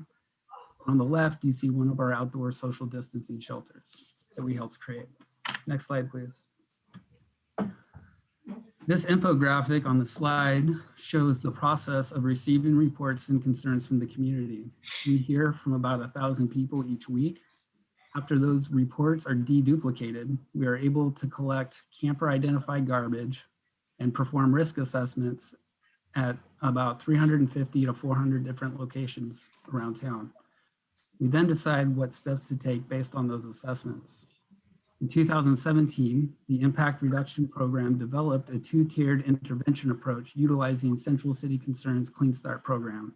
Speaker 12: On the left, you see one of our outdoor social distancing shelters that we helped create. Next slide, please. This infographic on the slide shows the process of receiving reports and concerns from the community. We hear from about 1,000 people each week. After those reports are deduplicated, we are able to collect camper identified garbage and perform risk assessments at about 350 to 400 different locations around town. We then decide what steps to take based on those assessments. In 2017, the Impact Reduction Program developed a 2-tiered intervention approach utilizing Central City Concerns Clean Start program.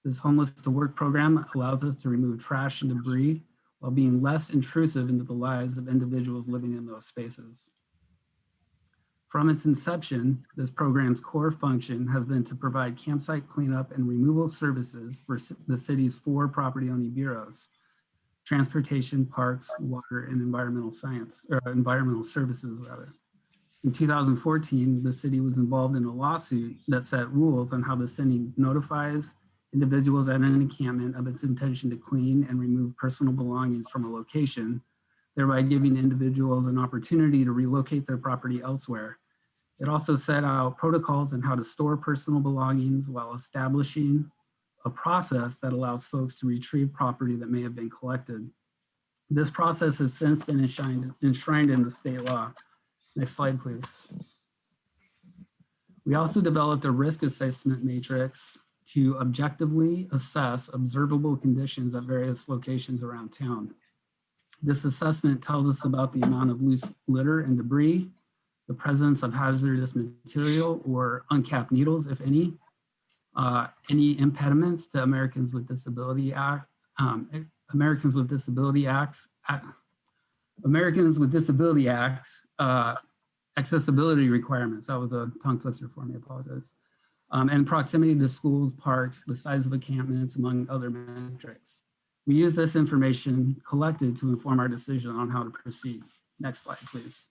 Speaker 12: This homeless to work program allows us to remove trash and debris while being less intrusive into the lives of individuals living in those spaces. From its inception, this program's core function has been to provide campsite cleanup and removal services for the city's 4 property owning bureaus: transportation, parks, water, and environmental services rather. In 2014, the city was involved in a lawsuit that set rules on how the city notifies individuals at an encampment of its intention to clean and remove personal belongings from a location, thereby giving individuals an opportunity to relocate their property elsewhere. It also set out protocols on how to store personal belongings while establishing a process that allows folks to retrieve property that may have been collected. This process has since been enshrined in the state law. Next slide, please. We also developed a risk assessment matrix to objectively assess observable conditions at various locations around town. This assessment tells us about the amount of loose litter and debris, the presence of hazardous material or uncapped needles, if any impediments to Americans with Disability Acts, accessibility requirements. That was a tongue twister for me, I apologize. And proximity to schools, parks, the size of encampments, among other metrics. We use this information collected to inform our decision on how to proceed. Next slide, please.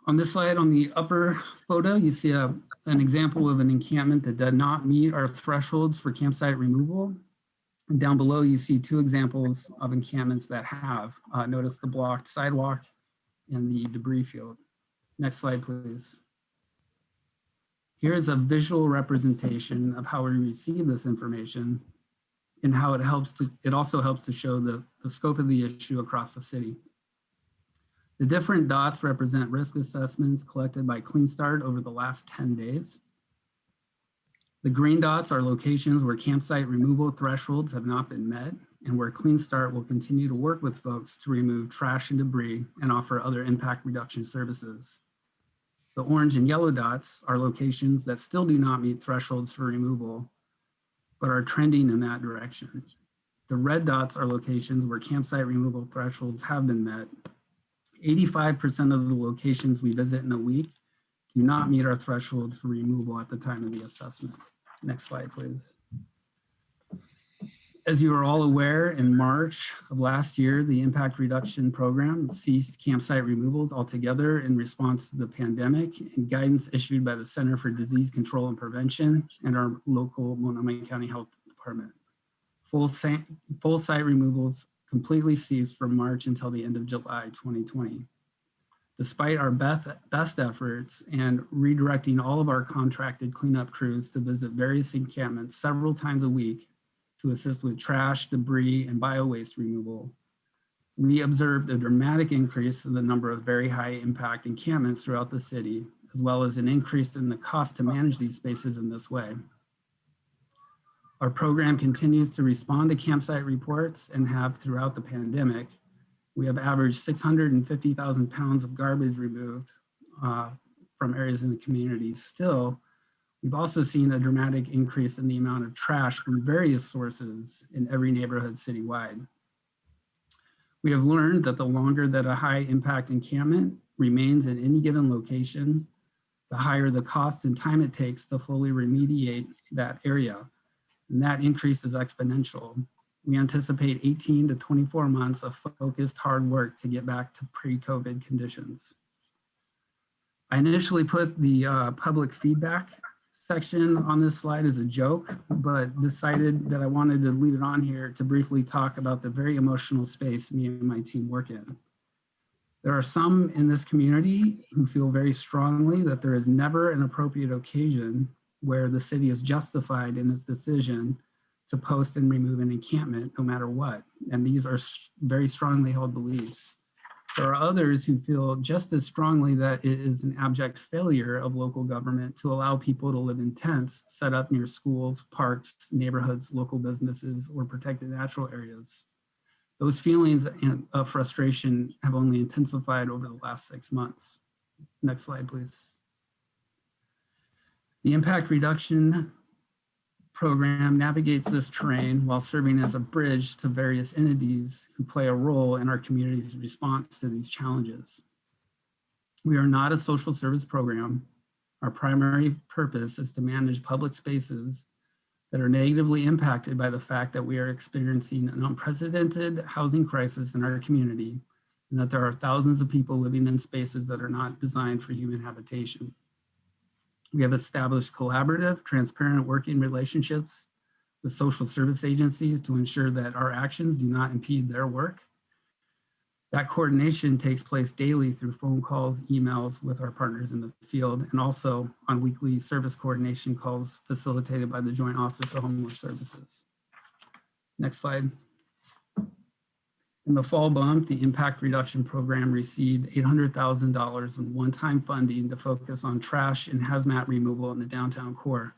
Speaker 12: On this slide, on the upper photo, you see an example of an encampment that did not meet our thresholds for campsite removal. And down below, you see 2 examples of encampments that have. Notice the blocked sidewalk and the debris field. Next slide, please. Here's a visual representation of how we receive this information and how it also helps to show the scope of the issue across the city. The different dots represent risk assessments collected by Clean Start over the last 10 days. The green dots are locations where campsite removal thresholds have not been met and where Clean Start will continue to work with folks to remove trash and debris and offer other impact reduction services. The orange and yellow dots are locations that still do not meet thresholds for removal, but are trending in that direction. The red dots are locations where campsite removal thresholds have been met. 85% of the locations we visit in a week do not meet our thresholds for removal at the time of the assessment. Next slide, please. As you are all aware, in March of last year, the Impact Reduction Program ceased campsite removals altogether in response to the pandemic, and guidance issued by the Center for Disease Control and Prevention and our local Multnomah County Health Department. Full site removals completely ceased from March until the end of July 2020. Despite our best efforts and redirecting all of our contracted cleanup crews to visit various encampments several times a week to assist with trash, debris, and bio-waste removal, we observed a dramatic increase in the number of very high impact encampments throughout the city, as well as an increase in the cost to manage these spaces in this way. Our program continues to respond to campsite reports and have throughout the pandemic. We have averaged 650,000 pounds of garbage removed from areas in the community. Still, we've also seen a dramatic increase in the amount of trash from various sources in every neighborhood citywide. We have learned that the longer that a high impact encampment remains in any given location, the higher the cost and time it takes to fully remediate that area. And that increase is exponential. We anticipate 18 to 24 months of focused hard work to get back to pre-COVID conditions. I initially put the public feedback section on this slide as a joke, but decided that I wanted to leave it on here to briefly talk about the very emotional space me and my team work in. There are some in this community who feel very strongly that there is never an appropriate occasion where the city is justified in its decision to post and remove an encampment no matter what. And these are very strongly held beliefs. There are others who feel just as strongly that it is an abject failure of local government to allow people to live in tents set up near schools, parks, neighborhoods, local businesses, or protected natural areas. Those feelings of frustration have only intensified over the last 6 months. Next slide, please. The Impact Reduction Program navigates this terrain while serving as a bridge to various entities who play a role in our community's response to these challenges. We are not a social service program. Our primary purpose is to manage public spaces that are negatively impacted by the fact that we are experiencing an unprecedented housing crisis in our community, and that there are thousands of people living in spaces that are not designed for human habitation. We have established collaborative, transparent working relationships with social service agencies to ensure that our actions do not impede their work. That coordination takes place daily through phone calls, emails with our partners in the field, and also on weekly service coordination calls facilitated by the Joint Office of Homeless Services. Next slide. In the fall bump, the Impact Reduction Program received $800,000 in one-time funding to focus on trash and hazmat removal in the downtown core.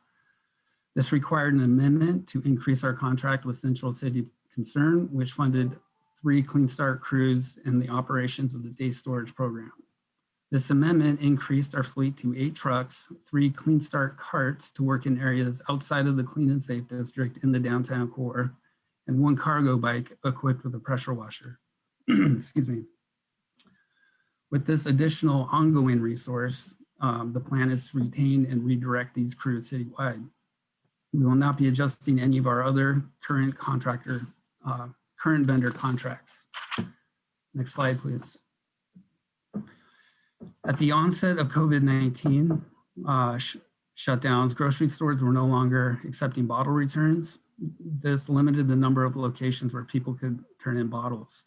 Speaker 12: This required an amendment to increase our contract with Central City Concern, which funded 3 Clean Start crews in the operations of the day storage program. This amendment increased our fleet to 8 trucks, 3 Clean Start carts to work in areas outside of the Clean and Safe District in the downtown core, and 1 cargo bike equipped with a pressure washer. Excuse me. With this additional ongoing resource, the plan is to retain and redirect these crews citywide. We will not be adjusting any of our other current vendor contracts. Next slide, please. At the onset of COVID-19 shutdowns, grocery stores were no longer accepting bottle returns. This limited the number of locations where people could turn in bottles.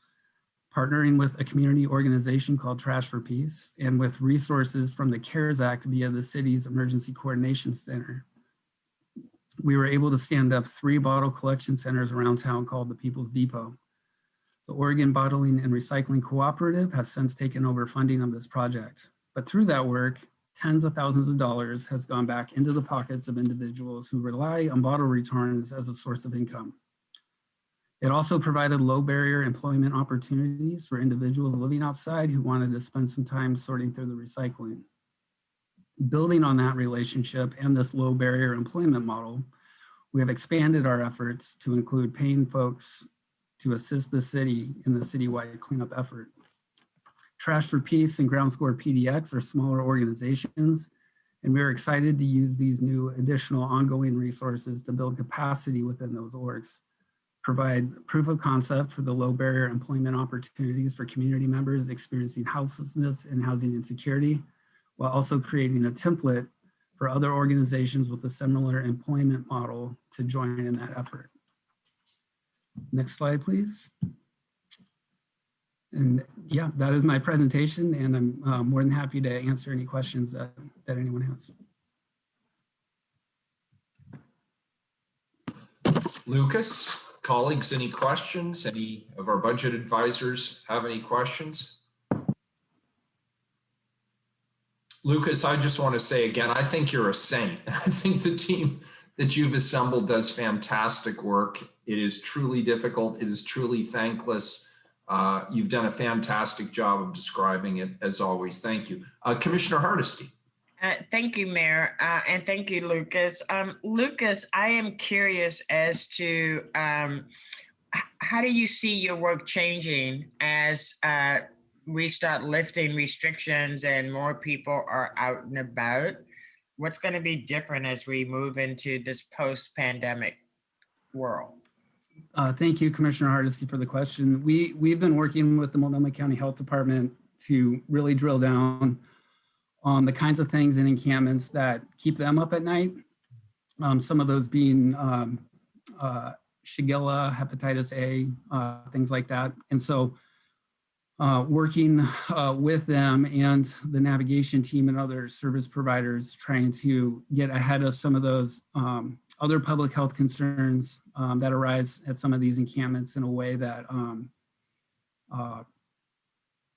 Speaker 12: partnering with a community organization called Trash for Peace, and with resources from the CARES Act via the city's Emergency Coordination Center. We were able to stand up 3 bottle collection centers around town called the People's Depot. The Oregon Bottling and Recycling Cooperative has since taken over funding of this project. But through that work, tens of thousands of dollars has gone back into the pockets of individuals who rely on bottle returns as a source of income. It also provided low barrier employment opportunities for individuals living outside who wanted to spend some time sorting through the recycling. Building on that relationship and this low barrier employment model, we have expanded our efforts to include paying folks to assist the city in the citywide cleanup effort. Trash for Peace and Ground Score PDX are smaller organizations, and we're excited to use these new additional ongoing resources to build capacity within those orgs, provide proof of concept for the low barrier employment opportunities for community members experiencing houselessness and housing insecurity, while also creating a template for other organizations with a similar employment model to join in that effort. Next slide, please. And yeah, that is my presentation, and I'm more than happy to answer any questions that anyone has.
Speaker 1: Lucas, colleagues, any questions? Any of our budget advisors have any questions? Lucas, I just want to say again, I think you're a saint. I think the team that you've assembled does fantastic work. It is truly difficult. It is truly thankless. You've done a fantastic job of describing it, as always. Thank you. Commissioner Hardesty.
Speaker 5: Thank you, Mayor, and thank you, Lucas. Lucas, I am curious as to how do you see your work changing as we start lifting restrictions and more people are out and about? What's going to be different as we move into this post-pandemic world?
Speaker 12: Thank you, Commissioner Hardesty, for the question. We've been working with the Multnomah County Health Department to really drill down on the kinds of things and encampments that keep them up at night. Some of those being Shigella, hepatitis A, things like that. And so working with them and the navigation team and other service providers, trying to get ahead of some of those other public health concerns that arise at some of these encampments in a way that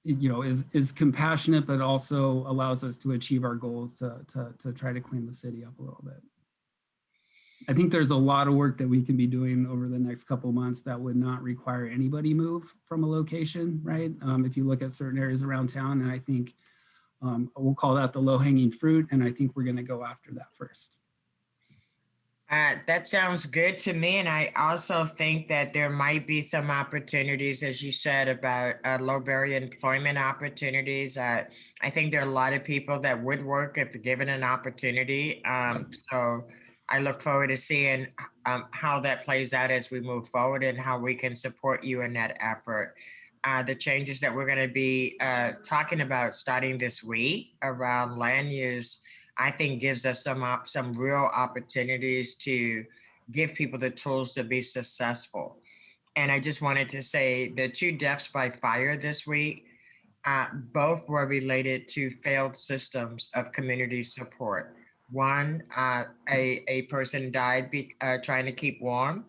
Speaker 12: is compassionate, but also allows us to achieve our goals to try to clean the city up a little bit. I think there's a lot of work that we can be doing over the next couple of months that would not require anybody move from a location, right? If you look at certain areas around town, and I think we'll call that the low-hanging fruit, and I think we're going to go after that first.
Speaker 5: That sounds good to me. And I also think that there might be some opportunities, as you said, about low barrier employment opportunities. I think there are a lot of people that would work if given an opportunity. So I look forward to seeing how that plays out as we move forward and how we can support you in that effort. The changes that we're going to be talking about starting this week around land use, I think gives us some real opportunities to give people the tools to be successful. And I just wanted to say the 2 deaths by fire this week, both were related to failed systems of community support. One, a person died trying to keep warm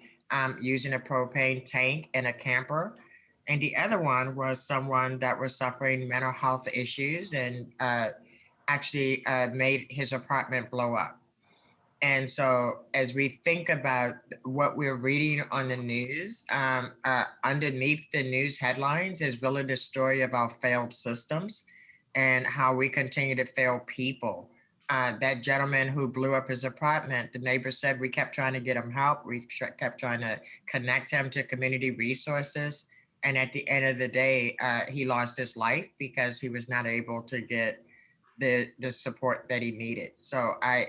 Speaker 5: using a propane tank in a camper. And the other one was someone that was suffering mental health issues and actually made his apartment blow up. And so as we think about what we're reading on the news, underneath the news headlines is really the story of our failed systems and how we continue to fail people. That gentleman who blew up his apartment, the neighbor said we kept trying to get him help. We kept trying to connect him to community resources. And at the end of the day, he lost his life because he was not able to get the support that he needed. So I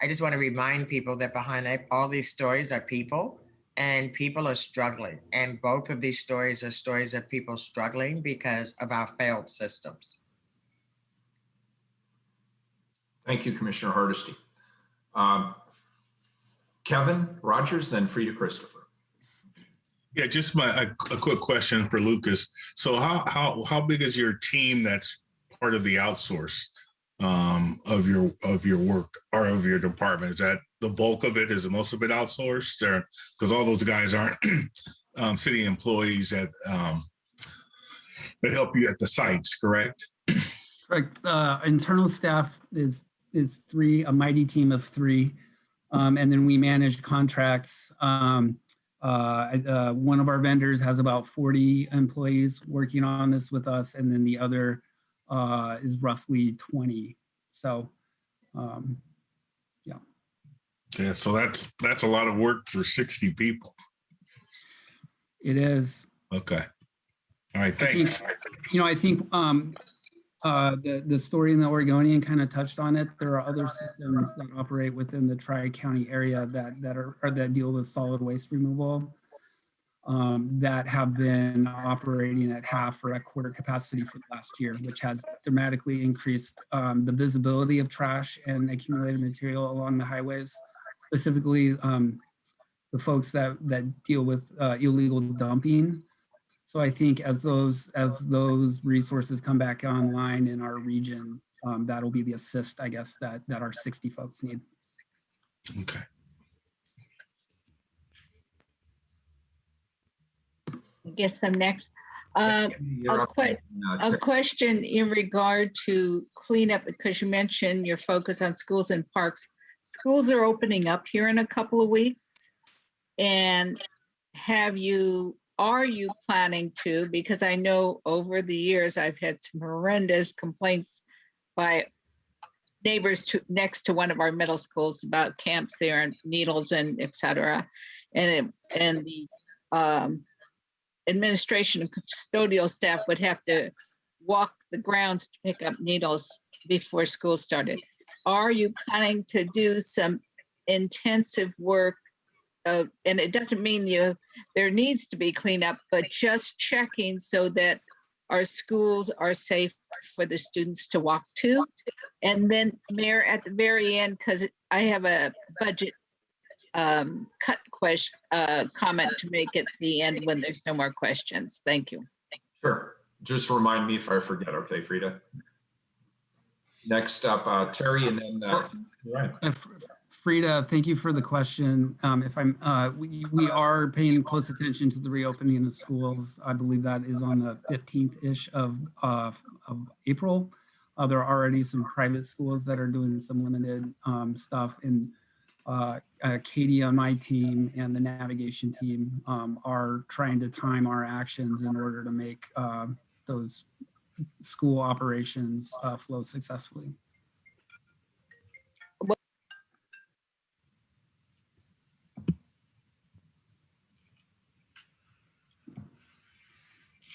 Speaker 5: just want to remind people that behind all these stories are people, and people are struggling. And both of these stories are stories of people struggling because of our failed systems.
Speaker 1: Thank you, Commissioner Hardesty. Kevin Rogers, then Frida Christopher.
Speaker 10: Yeah, just a quick question for Lucas. So how big is your team that's part of the outsource of your work or of your department? Is that the bulk of it? Is most of it outsourced? Or because all those guys aren't city employees that help you at the sites, correct?
Speaker 12: Correct. Internal staff is a mighty team of 3. And then we manage contracts. One of our vendors has about 40 employees working on this with us, and then the other is roughly 20. So, yeah.
Speaker 10: Yeah, so that's a lot of work for 60 people.
Speaker 12: It is.
Speaker 10: Okay. All right, thanks.
Speaker 12: I think the story in the Oregonian kind of touched on it. There are other systems that operate within the Tri-County area that deal with solid waste removal that have been operating at half or at quarter capacity for the last year, which has dramatically increased the visibility of trash and accumulated material along the highways, specifically the folks that deal with illegal dumping. So I think as those resources come back online in our region, that'll be the assist, I guess, that our 60 folks need.
Speaker 10: Okay.
Speaker 7: I guess I'm next. A question in regard to cleanup, because you mentioned your focus on schools and parks. Schools are opening up here in a couple of weeks. And are you planning to, because I know over the years I've had some horrendous complaints by neighbors next to one of our middle schools about camps there and needles and et cetera. And the administration and custodial staff would have to walk the grounds to pick up needles before school started. Are you planning to do some intensive work? And it doesn't mean there needs to be cleanup, but just checking so that our schools are safe for the students to walk to. And then, Mayor, at the very end, because I have a budget comment to make at the end when there's no more questions. Thank you.
Speaker 1: Sure. Just remind me if I forget. Okay, Frida. Next up, Terry, and then Ryan.
Speaker 12: Frida, thank you for the question. We are paying close attention to the reopening of schools. I believe that is on the 15th-ish of April. There are already some private schools that are doing some limited stuff, and Katie on my team and the navigation team are trying to time our actions in order to make those school operations flow successfully.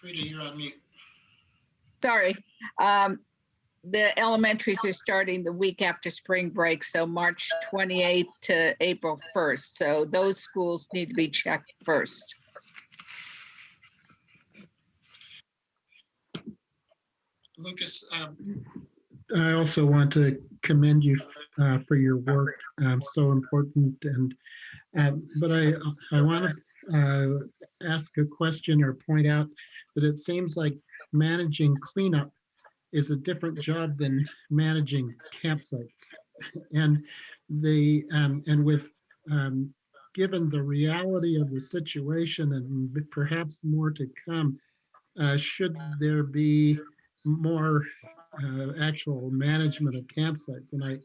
Speaker 9: Frida, you're on mute.
Speaker 7: Sorry. The elementaries are starting the week after spring break, so March 28th to April 1st. So those schools need to be checked first.
Speaker 9: Lucas, I also want to commend you for your work. So important. But I want to ask a question or point out that it seems like managing cleanup is a different job than managing campsites, and given the reality of the situation and perhaps more to come, should there be more actual management of campsites? And I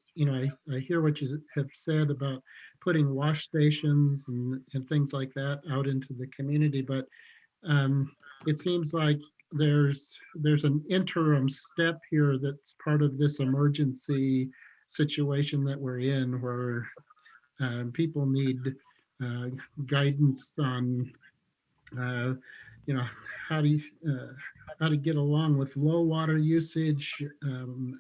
Speaker 9: hear what you have said about putting wash stations and things like that out into the community, but it seems like there's an interim step here that's part of this emergency situation that we're in, where people need guidance on how to get along with low water usage, and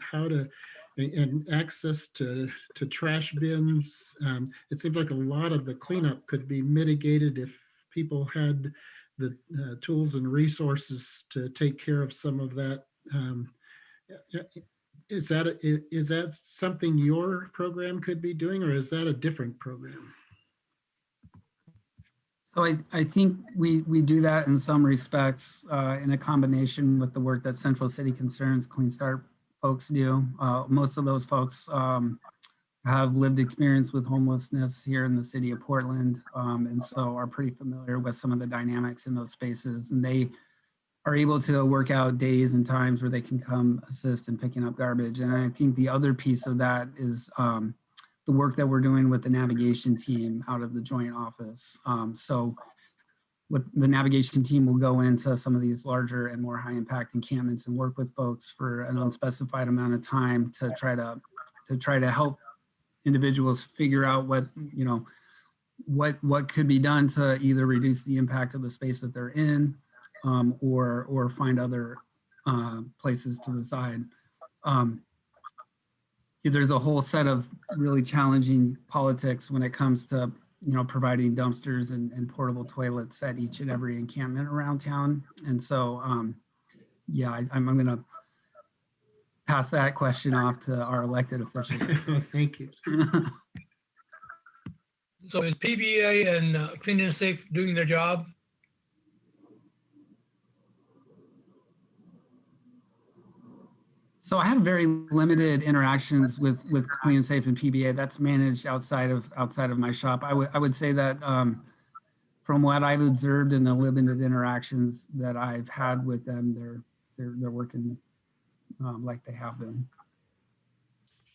Speaker 9: access to trash bins. It seems like a lot of the cleanup could be mitigated if people had the tools and resources to take care of some of that. Is that something your program could be doing, or is that a different program?
Speaker 12: So I think we do that in some respects in a combination with the work that Central City Concerns Clean Start folks do. Most of those folks have lived experience with homelessness here in the city of Portland, and so are pretty familiar with some of the dynamics in those spaces. And they are able to work out days and times where they can come assist in picking up garbage. And I think the other piece of that is the work that we're doing with the navigation team out of the joint office. So with the navigation team will go into some of these larger and more high impact encampments and work with folks for an unspecified amount of time to try to help individuals figure out what could be done to either reduce the impact of the space that they're in, or find other places to reside. There's a whole set of really challenging politics when it comes to providing dumpsters and portable toilets at each and every encampment around town. And so yeah, I'm gonna pass that question off to our elected officials.
Speaker 9: Thank you.
Speaker 13: So is PBA and Clean and Safe doing their job?
Speaker 12: So I have very limited interactions with Clean and Safe and PBA. That's managed outside of my shop. I would say that from what I've observed in the limited interactions that I've had with them, they're working like they have been.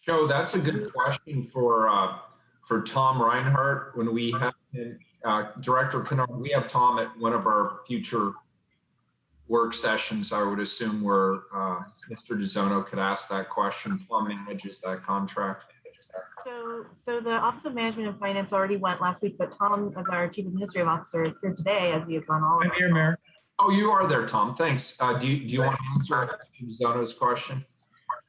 Speaker 1: So that's a good question for Tom Reinhardt. When we have Director Kennard, we have Tom at one of our future work sessions, I would assume, where Mr. DeZono could ask that question. Tom manages that contract.
Speaker 14: So the Office of Management and Finance already went last week, but Tom, as our Chief Administrative Officer, is here today as we have gone all.
Speaker 13: I'm here, Mayor.
Speaker 1: Oh, you are there, Tom. Thanks. Do you want to answer DeZono's question?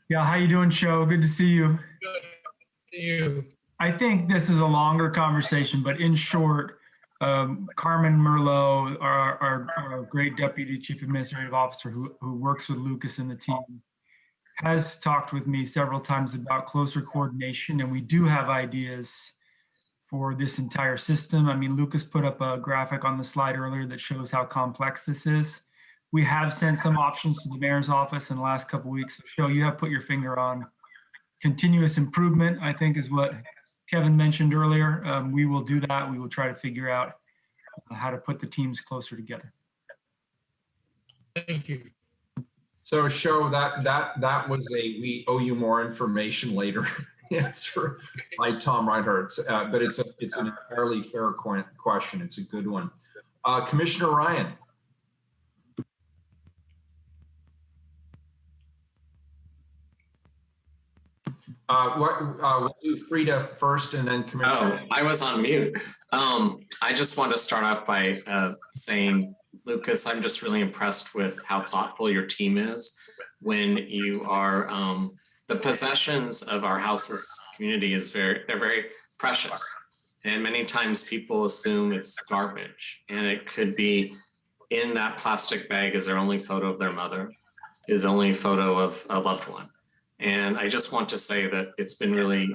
Speaker 15: Yeah, how you doing, Show? Good to see you.
Speaker 13: Good to see you.
Speaker 15: I think this is a longer conversation, but in short, Carmen Merlot, our great Deputy Chief Administrative Officer who works with Lucas and the team, has talked with me several times about closer coordination, and we do have ideas for this entire system. I mean, Lucas put up a graphic on the slide earlier that shows how complex this is. We have sent some options to the mayor's office in the last couple of weeks. So you have put your finger on continuous improvement, I think is what Kevin mentioned earlier. We will do that. We will try to figure out how to put the teams closer together.
Speaker 13: Thank you.
Speaker 1: So Show, that was a we owe you more information later answer by Tom Reinhardt, but it's an entirely fair question. It's a good one. Commissioner Ryan. We'll do Frida first and then Commissioner.
Speaker 2: Oh, I was on mute. I just want to start off by saying, Lucas, I'm just really impressed with how thoughtful your team is when you are, the possessions of our houses community they're very precious. And many times people assume it's garbage, and it could be in that plastic bag is their only photo of their mother, is only photo of a loved one. And I just want to say that it's been really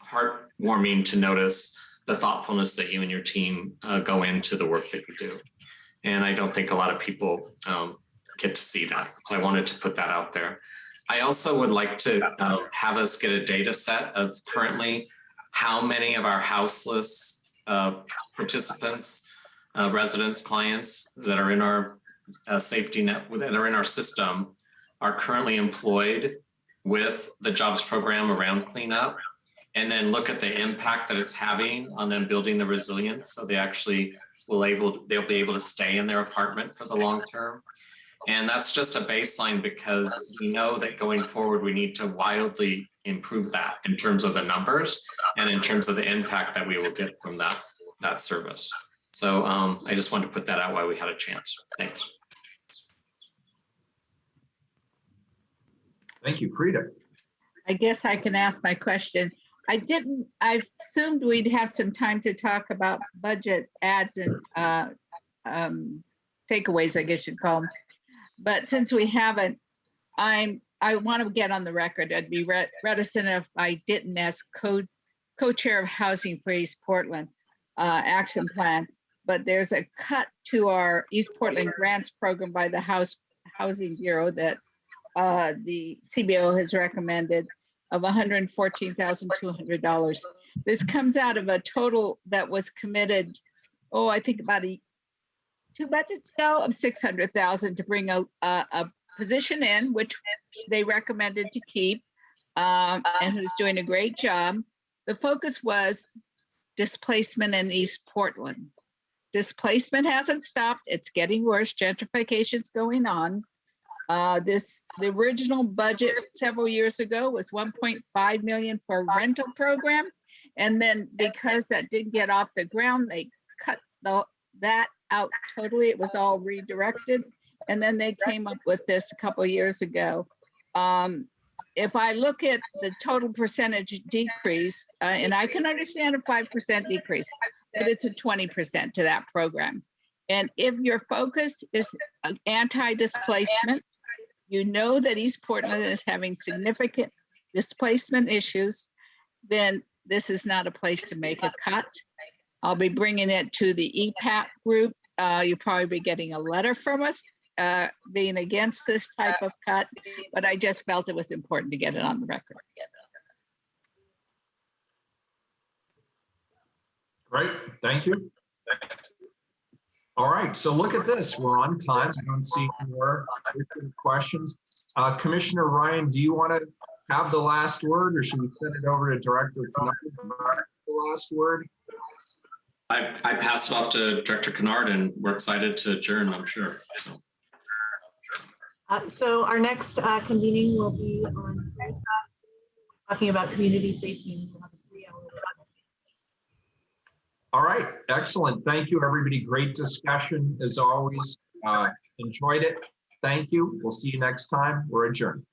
Speaker 2: heartwarming to notice the thoughtfulness that you and your team go into the work that you do. And I don't think a lot of people get to see that. So I wanted to put that out there. I also would like to have us get a data set of currently how many of our houseless participants, residents, clients that are in our safety net, that are in our system, are currently employed with the jobs program around cleanup, and then look at the impact that it's having on them building the resilience so they actually they'll be able to stay in their apartment for the long term. And that's just a baseline because we know that going forward, we need to wildly improve that in terms of the numbers and in terms of the impact that we will get from that service. So I just wanted to put that out while we had a chance. Thanks.
Speaker 1: Thank you, Frida.
Speaker 7: I guess I can ask my question. I assumed we'd have some time to talk about budget ads and takeaways, I guess you'd call them. But since we haven't, I want to get on the record. I'd be reticent if I didn't ask co-chair of Housing for East Portland Action Plan. but there's a cut to our East Portland grants program by the Housing Bureau that the CBO has recommended of $114,200. This comes out of a total that was committed, I think about 2 budgets ago, of $600,000 to bring a position in, which they recommended to keep, and who's doing a great job. The focus was displacement in East Portland. Displacement hasn't stopped. It's getting worse. Gentrification's going on. The original budget several years ago was $1.5 million for a rental program. And then because that didn't get off the ground, they cut that out totally. It was all redirected. And then they came up with this a couple of years ago. If I look at the total percentage decrease, and I can understand a 5% decrease, but it's a 20% to that program. And if your focus is anti-displacement, you know that East Portland is having significant displacement issues, then this is not a place to make a cut. I'll be bringing it to the EPAP group. You'll probably be getting a letter from us being against this type of cut, but I just felt it was important to get it on the record.
Speaker 1: Great, thank you. All right, so look at this. We're on time. I don't see any more questions. Commissioner Ryan, do you want to have the last word, or should we send it over to Director Kennard for the last word?
Speaker 2: I pass it off to Director Kennard, and we're excited to adjourn, I'm sure.
Speaker 14: So our next convening will be on Thursday, talking about community safety.
Speaker 1: All right, excellent. Thank you, everybody. Great discussion as always. Enjoyed it. Thank you. We'll see you next time. We're adjourned.